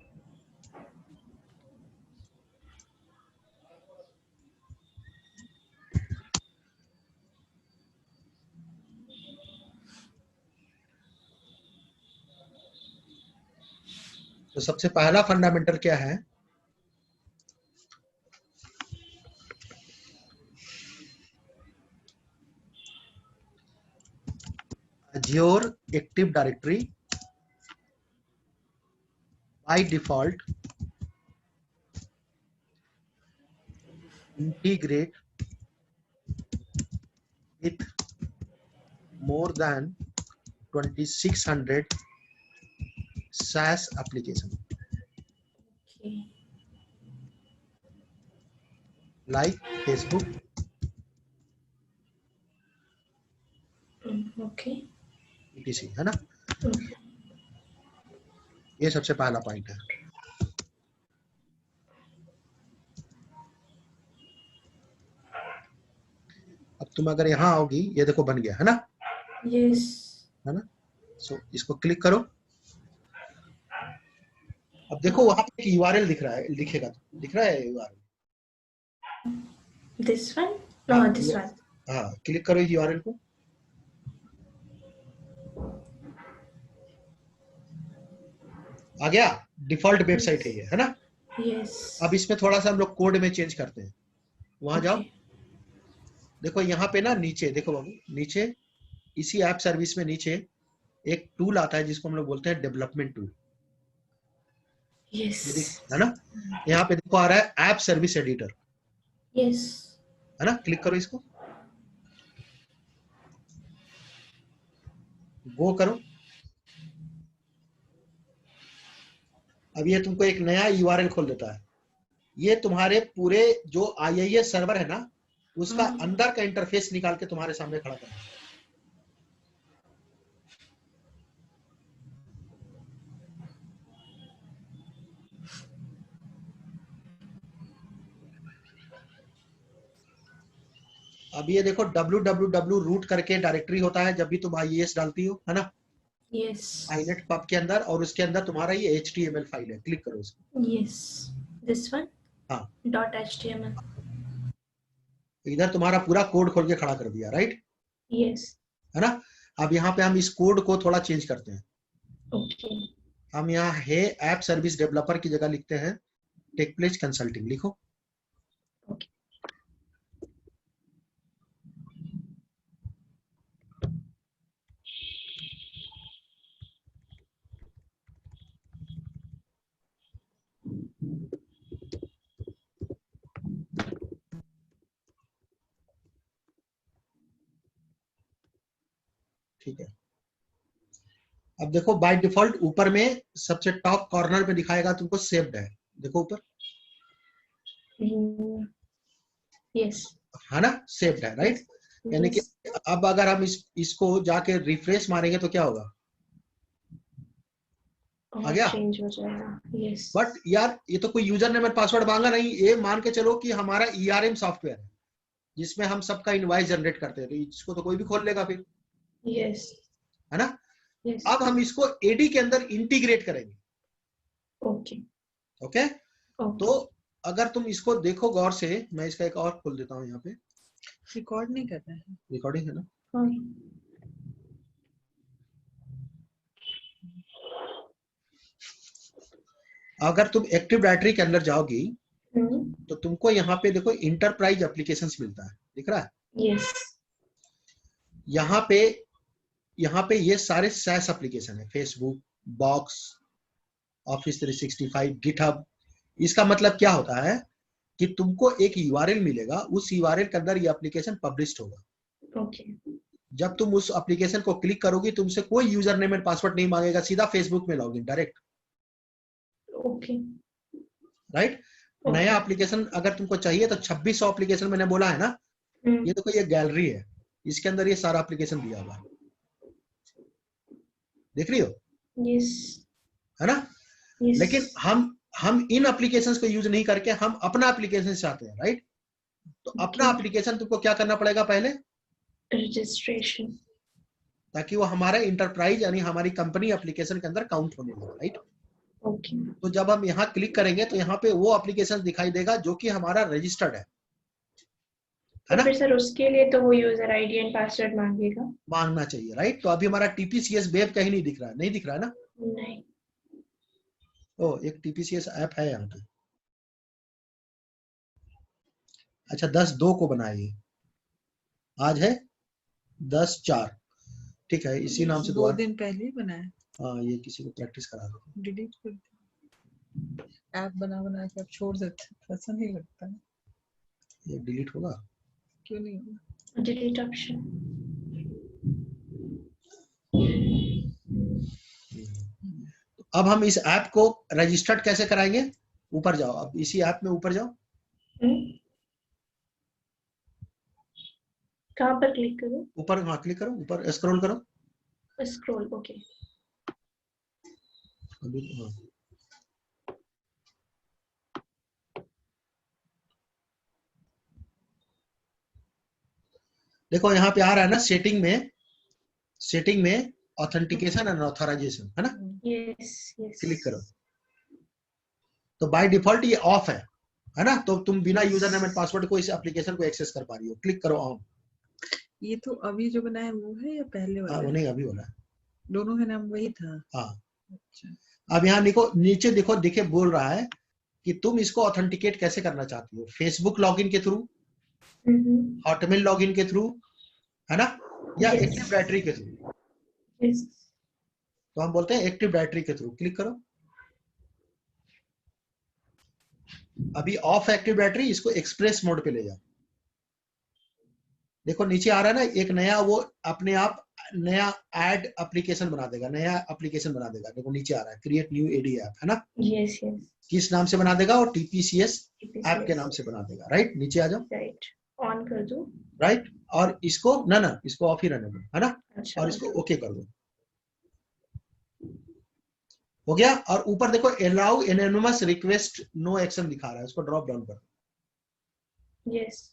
तो सबसे पहला फंडामेंटल क्या है? Azure Active Directory by default integrate with more than 2600 SaaS application Okay. like Facebook, Okay. etc, है ना। ये सबसे पहला पॉइंट है। अब तुम अगर यहाँ आओगी, ये देखो बन गया, है ना, Yes. है ना। सो इसको क्लिक करो। अब देखो वहां पे एक URL दिख रहा है, दिखेगा, दिख रहा है URL। This one? No, हाँ, this one. हाँ, क्लिक करो इस URL को। आ गया, डिफॉल्ट वेबसाइट है ये, है ना। Yes. अब इसमें थोड़ा सा हम लोग कोड में चेंज करते हैं। वहां जाओ, Okay. देखो यहाँ पे ना नीचे देखो बाबू, नीचे इसी ऐप सर्विस में नीचे एक टूल आता है जिसको हम लोग बोलते हैं डेवलपमेंट टूल, Yes. है ना। यहाँ पे देखो आ रहा है ऐप सर्विस एडिटर, Yes. है ना। क्लिक करो इसको, गो करो। अब ये तुमको एक नया URL खोल देता है। ये तुम्हारे पूरे जो IIS सर्वर है ना, उसका अंदर का इंटरफेस निकाल के तुम्हारे सामने खड़ा करना है। अब ये देखो www रूट करके डायरेक्टरी होता है जब भी तुम IIS डालती हो, है ना, Yes. inet pub के अंदर, और उसके अंदर तुम्हारा ये HTML फाइल है। क्लिक करो इसको। Yes. This one? हाँ, .html. इधर तुम्हारा पूरा कोड खोल के खड़ा कर दिया, राइट, Yes. है ना। अब यहाँ पे हम इस कोड को थोड़ा चेंज करते हैं। Okay. हम यहाँ है ऐप सर्विस डेवलपर की जगह लिखते हैं टेकप्लेस कंसल्टिंग लिखो। ओके। ठीक है, अब देखो बाय डिफॉल्ट ऊपर में सबसे टॉप कॉर्नर में दिखाएगा तुमको सेव्ड है, देखो ऊपर, यस, है ना, सेव्ड है, राइट। यानी कि अब अगर हम इसको जाके रिफ्रेश मारेंगे तो क्या होगा, आ गया। चेंज हो जाएगा। यस, बट यार ये तो कोई यूजर नेम और पासवर्ड मांगा नहीं, ये मान के चलो कि हमारा ERM सॉफ्टवेयर है जिसमें हम सबका इनवॉइस जनरेट करते हैं, तो इसको तो कोई भी खोल लेगा फिर, यस, है ना। यस। अब हम इसको एडी के अंदर इंटीग्रेट करेंगे। Okay, okay, okay. तो अगर तुम इसको देखो गौर से, मैं इसका एक और खोल देता हूँ, यहाँ पे रिकॉर्ड नहीं कर रहा है। रिकॉर्डिंग है ना। हाँ, अगर तुम एक्टिव डायरेक्टरी के अंदर जाओगी तो तुमको यहाँ पे देखो इंटरप्राइज एप्लीकेशंस मिलता है, दिख रहा है। यस, यहाँ पे ये सारे SaaS एप्लीकेशन है, फेसबुक, बॉक्स, ऑफिस 365, गिटहब। इसका मतलब क्या होता है कि तुमको एक URL मिलेगा, उस URL के अंदर ये एप्लीकेशन पब्लिश होगा। ओके, जब तुम उस एप्लीकेशन को क्लिक करोगी तुमसे कोई यूजर नेम एंड पासवर्ड नहीं मांगेगा, सीधा फेसबुक में लॉगिन डायरेक्ट, ओके, राइट। नया एप्लीकेशन अगर तुमको चाहिए तो 2600 एप्लीकेशन मैंने बोला है ना, ये देखो ये गैलरी है, इसके अंदर ये सारा एप्लीकेशन दिया हुआ है, देख रही हो, यस, है ना। यस। लेकिन हम इन एप्लीकेशंस को यूज नहीं करके हम अपना एप्लीकेशन चाहते हैं, राइट। तो अपना एप्लीकेशन तुमको क्या करना पड़ेगा, पहले रजिस्ट्रेशन, ताकि वो हमारा इंटरप्राइज यानी हमारी कंपनी एप्लीकेशन के अंदर काउंट होने लगे, राइट। ओके। तो जब हम यहाँ क्लिक करेंगे तो यहाँ पे वो एप्लीकेशन दिखाई देगा जो कि हमारा रजिस्टर्ड है तो ना। फिर सर उसके लिए तो वो यूजर आईडी एंड पासवर्ड मांगेगा, मांगना चाहिए, राइट। तो अभी हमारा TPCS वेब कहीं नहीं दिख रहा है, नहीं दिख रहा है ना। नहीं। ओ, एक TPCS ऐप है यहाँ पे, अच्छा 10/2 को बनाइए, आज है 10/4, ठीक है, इसी नाम से 2 दिन पहले ही बनाया। हाँ, ये किसी को प्रैक्टिस करा दो, डिलीट कर दो, ऐप बना के आप छोड़ देते, ऐसा नहीं लगता है। ये डिलीट होगा, क्यों नहीं होगा? डिलीट ऑप्शन, अब हम इस ऐप को रजिस्टर्ड कैसे कराएंगे, ऊपर जाओ, अब इसी ऐप में ऊपर जाओ, कहाँ पर क्लिक करूँ? ऊपर, हाँ क्लिक करो, ऊपर स्क्रॉल करो, स्क्रॉल, ओके। अभी हाँ, देखो यहाँ पे आ रहा है ना, सेटिंग में ऑथेंटिकेशन एंड ऑथराइजेशन, है ना। Yes, yes. क्लिक करो तो बाय डिफॉल्ट ये ऑफ है ना, तो तुम बिना यूजर नेम एंड पासवर्ड को इस एप्लीकेशन को एक्सेस कर पा रही हो। क्लिक करो ऑन। ये तो अभी जो बनाया वो है या पहले वाला? हाँ, वो नहीं, अभी वाला है, दोनों का नाम वही था। हाँ। अच्छा, अब यहाँ देखो, नीचे देखो, दिखे बोल रहा है कि तुम इसको ऑथेंटिकेट कैसे करना चाहती हो, फेसबुक लॉगिन के थ्रू, हॉटमेल लॉगिन के थ्रू, है ना, या Yes. एक्टिव डायरेक्टरी के थ्रू। यस, तो हम बोलते हैं एक्टिव डायरेक्टरी के थ्रू। क्लिक करो, अभी ऑफ एक्टिव डायरेक्टरी, इसको एक्सप्रेस मोड पे ले जाओ। देखो नीचे आ रहा है ना, एक नया वो अपने आप नया ऐड एप्लीकेशन बना देगा, नया एप्लीकेशन बना देगा। देखो नीचे आ रहा है क्रिएट न्यू एडी ऐप, है ना। Yes, yes. किस नाम से बना देगा, और TPCS ऐप के नाम से बना देगा, राइट। नीचे आ जाओ, राइट, ऑन कर दो, राइट, और इसको ना इसको ऑफ ही रहने दो, है ना। अच्छा, और इसको ओके कर दो, हो गया। और ऊपर देखो allow anonymous request no action दिखा रहा है, उसको ड्रॉप डाउन करो, यस,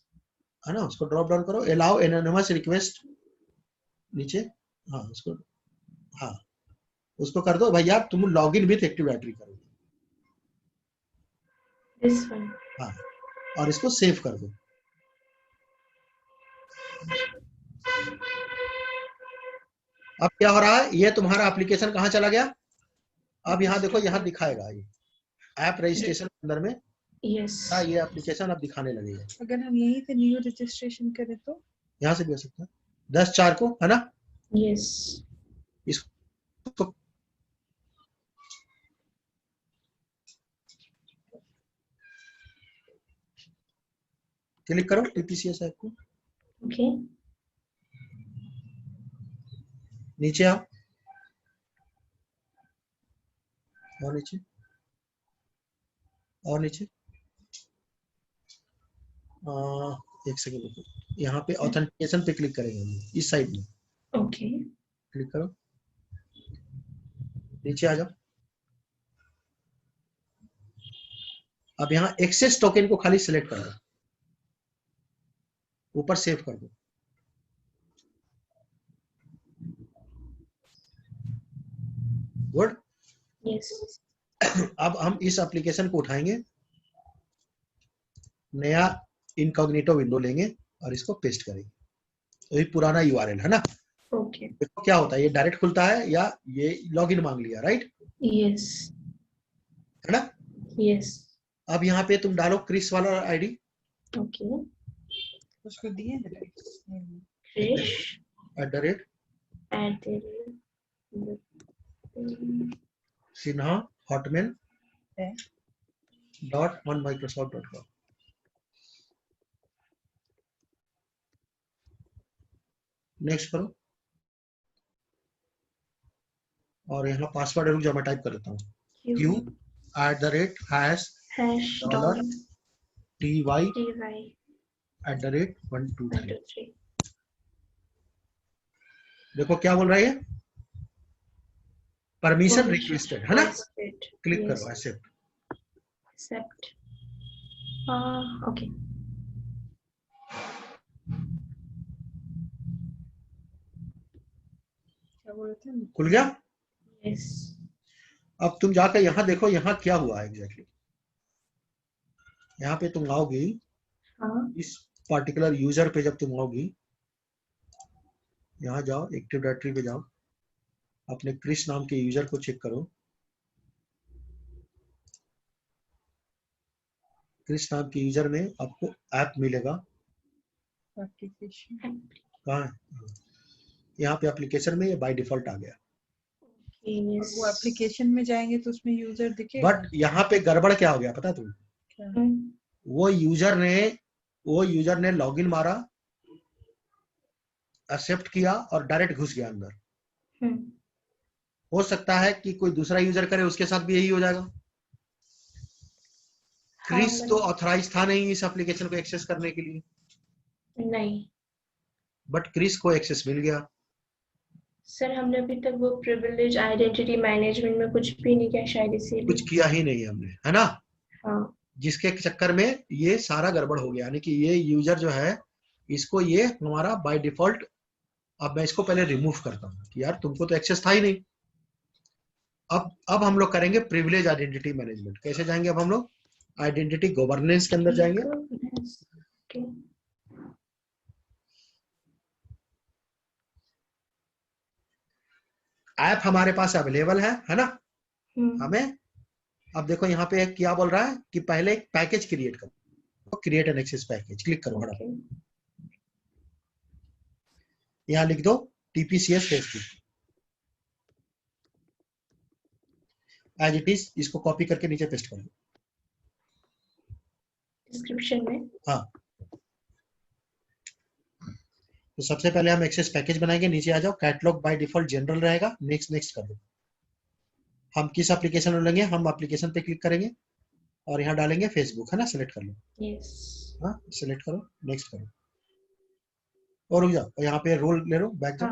है ना, उसको ड्रॉप डाउन करो, अलाउ एनोनिमस रिक्वेस्ट, नीचे, हाँ उसको, हाँ उसको कर दो भैया, तुम लॉगिन विथ एक्टिव डायरेक्टरी करोगे, दिस वन, हाँ, और इसको सेव कर दो। अब क्या हो रहा है, ये तुम्हारा एप्लीकेशन कहाँ चला गया, अब यहाँ देखो, यहाँ दिखाएगा ये ऐप रजिस्ट्रेशन अंदर में Yes. ये एप्लीकेशन अब दिखाने लगेगा। अगर हम यहीं से न्यू रजिस्ट्रेशन करें तो यहाँ से भी हो सकता है 10/4 को, है ना? Yes. इसको क्लिक करो टीपीसीएस ऐप को, Okay. नीचे आओ और नीचे और नीचे। एक सेकंड रुको, यहाँ पे ऑथेंटिकेशन पे क्लिक करेंगे हम, इस साइड में Okay. क्लिक करो, नीचे आ जाओ। अब यहाँ एक्सेस टोकन को खाली सिलेक्ट कर दो, ऊपर सेव कर दो। गुड। Yes. अब हम इस एप्लीकेशन को उठाएंगे, नया इनकॉग्निटो विंडो लेंगे और इसको पेस्ट करेंगे। तो ये पुराना यूआरएल है ना। Okay. देखो क्या होता है, ये डायरेक्ट खुलता है या ये लॉगिन मांग लिया, राइट, Yes. है ना। Yes. अब यहाँ पे तुम डालो क्रिस वाला आईडी, Okay. उसको दिए हैं Krish @ Sinha hotmail.onmicrosoft.com। नेक्स्ट करो और यहाँ पासवर्ड रुक जाओ, मैं टाइप कर देता हूँ, Q@#$ty@123। देखो क्या बोल रहा है, परमिशन रिक्वेस्टेड, है ना। क्लिक करो एक्सेप्ट। Accept. Okay. क्या बोल रहे थे? खुल गया। Yes. अब तुम जाकर यहाँ देखो यहाँ क्या हुआ है एग्जैक्टली। यहाँ पे तुम आओगी, इस पर्टिकुलर यूजर पे जब तुम आओगी, यहाँ जाओ एक्टिव डायरेक्टरी पे जाओ, अपने क्रिस नाम के यूजर को चेक करो। क्रिस नाम के यूजर में आपको ऐप मिलेगा, एप्लीकेशन कहाँ है, यहाँ पे एप्लीकेशन में ये बाय डिफॉल्ट आ गया। और वो एप्लीकेशन में जाएंगे तो उसमें यूजर दिखेगा। बट यहाँ पे गड़बड़ क्या हो गया पता है तुम्हें, क्या? वो यूजर ने लॉगिन मारा, एक्सेप्ट किया और डायरेक्ट घुस गया अंदर। हो सकता है कि कोई दूसरा यूजर करे, उसके साथ भी यही हो जाएगा। क्रिस तो ऑथराइज था नहीं इस एप्लीकेशन को एक्सेस करने के लिए, नहीं, बट क्रिस को एक्सेस मिल गया। सर हमने अभी तक वो प्रिविलेज आइडेंटिटी मैनेजमेंट में कुछ भी नहीं किया, शायद इसीलिए। कुछ किया ही नहीं हमने, है ना। हाँ। जिसके चक्कर में ये सारा गड़बड़ हो गया, यानी कि ये यूजर जो है, इसको ये हमारा बाय डिफॉल्ट, अब मैं इसको पहले रिमूव करता हूँ कि यार तुमको तो एक्सेस था ही नहीं। अब हम लोग करेंगे प्रिविलेज आइडेंटिटी मैनेजमेंट। कैसे जाएंगे अब हम लोग, आइडेंटिटी गवर्नेंस के अंदर जाएंगे। ऐप हमारे पास अवेलेबल है ना। हमें अब देखो यहाँ पे क्या बोल रहा है कि पहले एक पैकेज क्रिएट करो, create an access package, click करो फटाफट। यहाँ लिख दो TPCS Facebook as it is, इसको कॉपी करके नीचे पेस्ट कर दो डिस्क्रिप्शन में। हाँ, तो सबसे पहले हम एक्सेस पैकेज बनाएंगे, नीचे आ जाओ, कैटलॉग बाय डिफॉल्ट जनरल रहेगा, नेक्स्ट नेक्स्ट कर दो। हम किस एप्लीकेशन में लेंगे, हम एप्लीकेशन पे क्लिक करेंगे और यहाँ डालेंगे फेसबुक, है ना, सिलेक्ट कर लो। हाँ, सिलेक्ट करो, नेक्स्ट करो और रुक जाओ, यहाँ पे रोल ले लो, बैक जाओ।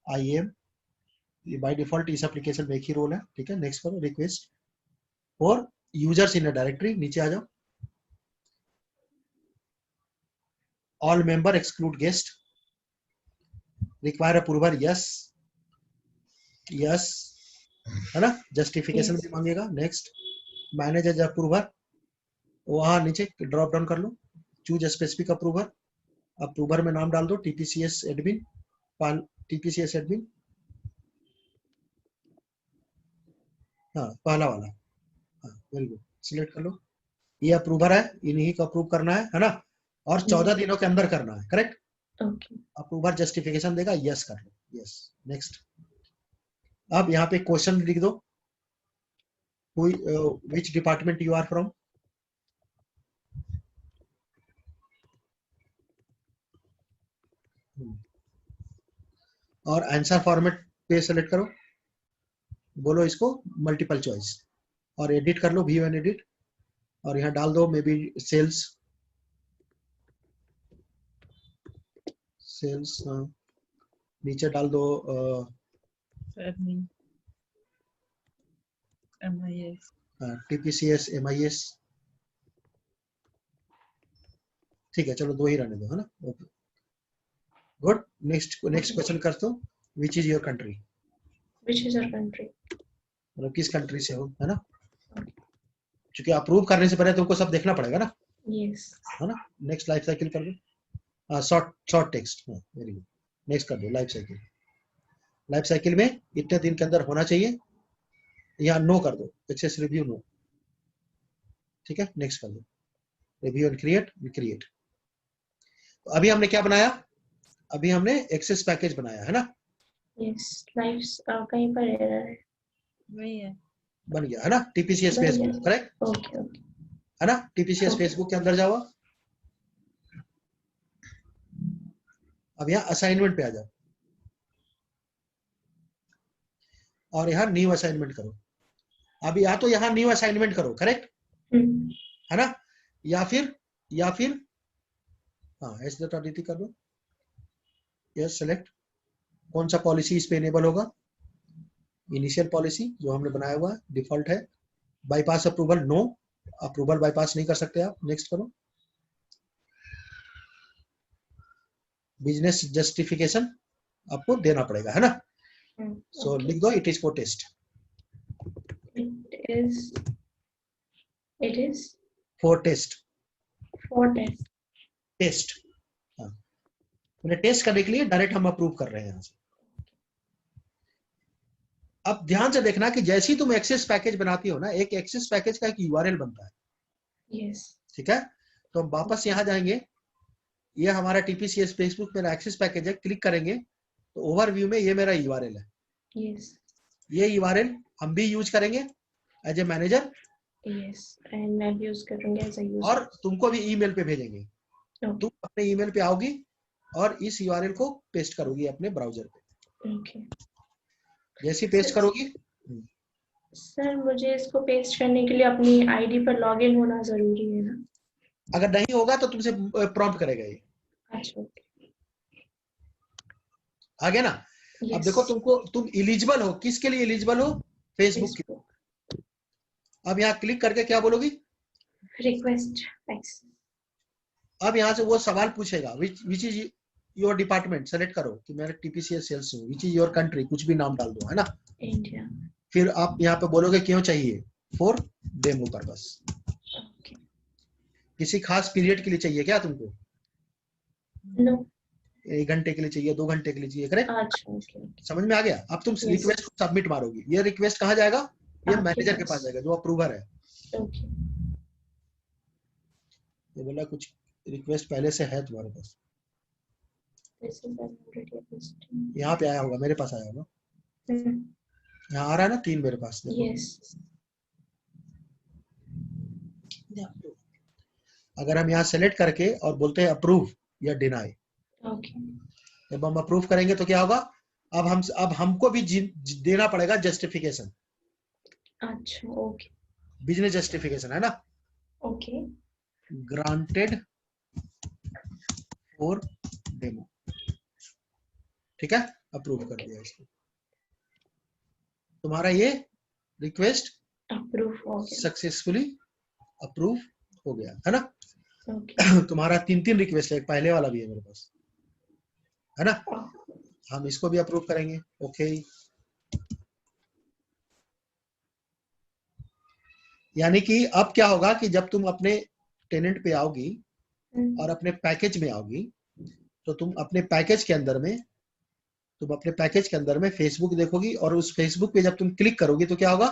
IAM बाय डिफॉल्ट इस एप्लीकेशन में एक ही रोल है, ठीक है। नेक्स्ट करो, रिक्वेस्ट और यूजर्स इन अ डायरेक्टरी, नीचे आ जाओ, all member exclude guest, require approver, yes yes, है ना, जस्टिफिकेशन भी मांगेगा, नेक्स्ट, मैनेज एज अप्रूवर, वहां नीचे ड्रॉप डाउन कर लो, चूज स्पेसिफिक अप्रूवर, अप्रूवर में नाम डाल दो TPCS एडमिन, TPCS एडमिन, हाँ पहला वाला, हाँ वेरी गुड, सिलेक्ट कर लो। ये अप्रूवर है, इन्हीं को अप्रूव करना है ना, और 14 दिनों के अंदर करना है, करेक्ट। ओके अप्रूवर जस्टिफिकेशन देगा, यस कर लो, यस नेक्स्ट। अब यहाँ पे क्वेश्चन लिख दो, which department you are from, और आंसर फॉर्मेट पे सेलेक्ट करो, बोलो इसको मल्टीपल चॉइस, और एडिट कर लो, व्यू एंड एडिट, और यहाँ डाल दो मे बी सेल्स, सेल्स नीचे डाल दो MIS TPCS MIS, ठीक है, चलो 2 ही रहने दो, है ना, ओके गुड। नेक्स्ट क्वेश्चन कर दो, which is your country, which is your country, मतलब किस कंट्री से हो, है ना, क्योंकि अप्रूव करने से पहले तुमको सब देखना पड़ेगा ना, यस है ना। नेक्स्ट लाइफ साइकिल कर दो, short text, very good, next कर दो लाइफ साइकिल। लाइफ साइकिल में इतने दिन के अंदर होना चाहिए, या नो कर दो, एक्सेस रिव्यू नो, ठीक है, नेक्स्ट कर दो, रिव्यू एंड क्रिएट, क्रिएट। तो अभी हमने क्या बनाया, अभी हमने एक्सेस पैकेज बनाया है ना, यस लाइफ कहीं पर एरर है, वही है। बन गया है ना, टीपीसीएस बन फेसबुक, गया। करेक्ट, ओके ओके है ना, टीपीसीएस ओके। फेसबुक के अंदर जाओ। अब यहाँ असाइनमेंट पे आ जाओ, और यहाँ न्यू असाइनमेंट करो। अब या तो यहाँ न्यू असाइनमेंट करो, करेक्ट, है ना, या फिर हाँ एच कर दो, यस सेलेक्ट, कौन सा पॉलिसी इस पे इनेबल होगा, इनिशियल पॉलिसी जो हमने बनाया हुआ है, डिफॉल्ट है, bypass approval no, approval bypass नहीं कर सकते आप, नेक्स्ट करो। बिजनेस जस्टिफिकेशन आपको देना पड़ेगा, है ना, सो लिख दो, it is for test, it is for test, for test, test, हाँ, मैंने टेस्ट करने के लिए डायरेक्ट हम अप्रूव कर रहे हैं यहाँ से। अब ध्यान से देखना कि जैसे ही तुम एक्सेस पैकेज बनाती हो ना, एक एक्सेस पैकेज का एक यूआरएल बनता है, yes ठीक है, तो हम वापस यहाँ जाएंगे, ये हमारा टीपीसीएस फेसबुक मेरा एक्सेस पैकेज है, क्लिक करेंगे तो ओवरव्यू में ये मेरा यूआरएल है, yes ये यूआरएल हम भी यूज करेंगे as a manager, yes and मैं भी यूज करूंगी एज अ यूजर, और तुमको भी ईमेल पे भेजेंगे, तुम अपने ईमेल पे आओगी और इस यूआरएल को पेस्ट करोगी अपने ब्राउजर पे, ओके। जैसे पेस्ट करोगी, सर मुझे इसको पेस्ट करने के लिए अपनी आईडी पर लॉगिन होना जरूरी है ना, अगर नहीं होगा तो तुमसे प्रॉम्प्ट करेगा ये, अच्छा ओके आ गया ना। yes. अब देखो तुम एलिजिबल हो, किसके लिए एलिजिबल हो, फेसबुक के। अब यहाँ क्लिक करके क्या बोलोगी, रिक्वेस्ट एक्सेस, अब यहाँ से वो सवाल पूछेगा, which is your department, select करो कि मैं टीपीसीएस सेल्स हूँ, विच इज योर कंट्री, कुछ भी नाम डाल दो, है ना, इंडिया, फिर आप यहाँ पे बोलोगे क्यों चाहिए, फॉर डेमो पर्पस, ओके किसी खास पीरियड के लिए चाहिए क्या तुमको, नो 1 घंटे के लिए चाहिए, 2 घंटे के लिए चाहिए, करेक्ट, अच्छा ओके समझ में आ गया। अब तुम Yes. रिक्वेस्ट को सबमिट मारोगी, ये रिक्वेस्ट कहाँ जाएगा, ये आपके मैनेजर के पास। पास जाएगा जो अप्रूवर है, ओके ये बोला कुछ रिक्वेस्ट पहले से है तुम्हारे पास, दिस इज ऑलरेडी लिस्टिंग, यहाँ पे आया होगा, मेरे पास आया होगा, यहाँ आ रहा है ना 3 मेरे पास, देखो यस अगर हम यहाँ सेलेक्ट करके और बोलते हैं अप्रूव या डिनाई, ओके जब हम अप्रूव करेंगे तो क्या होगा, अब हमको भी देना पड़ेगा जस्टिफिकेशन, अच्छा ओके बिजनेस जस्टिफिकेशन, है ना, ओके ग्रांटेड फॉर डेमो, ठीक है, अप्रूव कर दिया इसको, तुम्हारा ये रिक्वेस्ट अप्रूव हो गया, सक्सेसफुली अप्रूव हो गया, है ना, ओके तुम्हारा 3 रिक्वेस्ट है, एक पहले वाला भी है मेरे पास, है ना, हम इसको भी अप्रूव करेंगे, ओके। यानी कि अब क्या होगा कि जब तुम अपने टेनेंट पे आओगी और अपने पैकेज में आओगी, तो तुम अपने पैकेज के अंदर में फेसबुक देखोगी, और उस फेसबुक पे जब तुम क्लिक करोगी तो क्या होगा,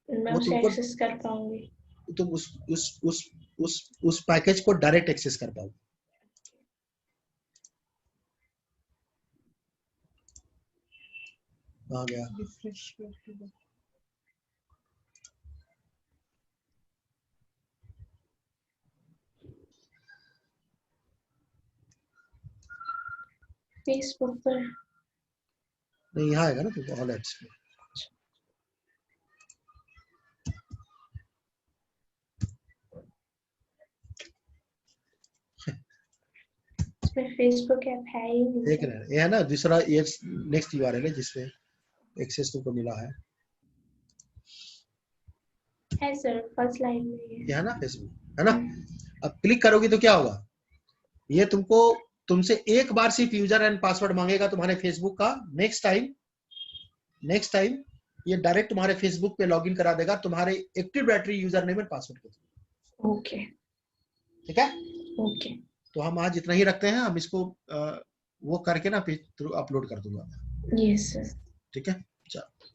मैं वो उसे तुमको एक्सेस कर पाऊंगी। तुम उस पैकेज को डायरेक्ट एक्सेस कर पाओगे। आ गया। रिफ्रेश करके दो। फेसबुक पर नहीं, यहाँ आएगा ना तुमको ऑल एप्स में। इसमें फेसबुक ऐप है ही नहीं देख सर। रहे हैं, ये है ना दूसरा, ये नेक्स्ट यूआरएल है जिसमें एक्सेस तुमको मिला है। है सर, फर्स्ट लाइन में ये ये है ना फेसबुक, है ना। अब क्लिक करोगी तो क्या होगा, ये तुमको तुमसे एक बार सिर्फ यूजर एंड पासवर्ड मांगेगा तुम्हारे फेसबुक का। नेक्स्ट टाइम ये डायरेक्ट तुम्हारे फेसबुक पे लॉगिन करा देगा तुम्हारे active directory user name and password के थ्रू। ओके ठीक है, ओके तो हम आज इतना ही रखते हैं। हम इसको वो करके ना पेज थ्रू अपलोड कर दूंगा। Yes sir. ठीक है, चलो।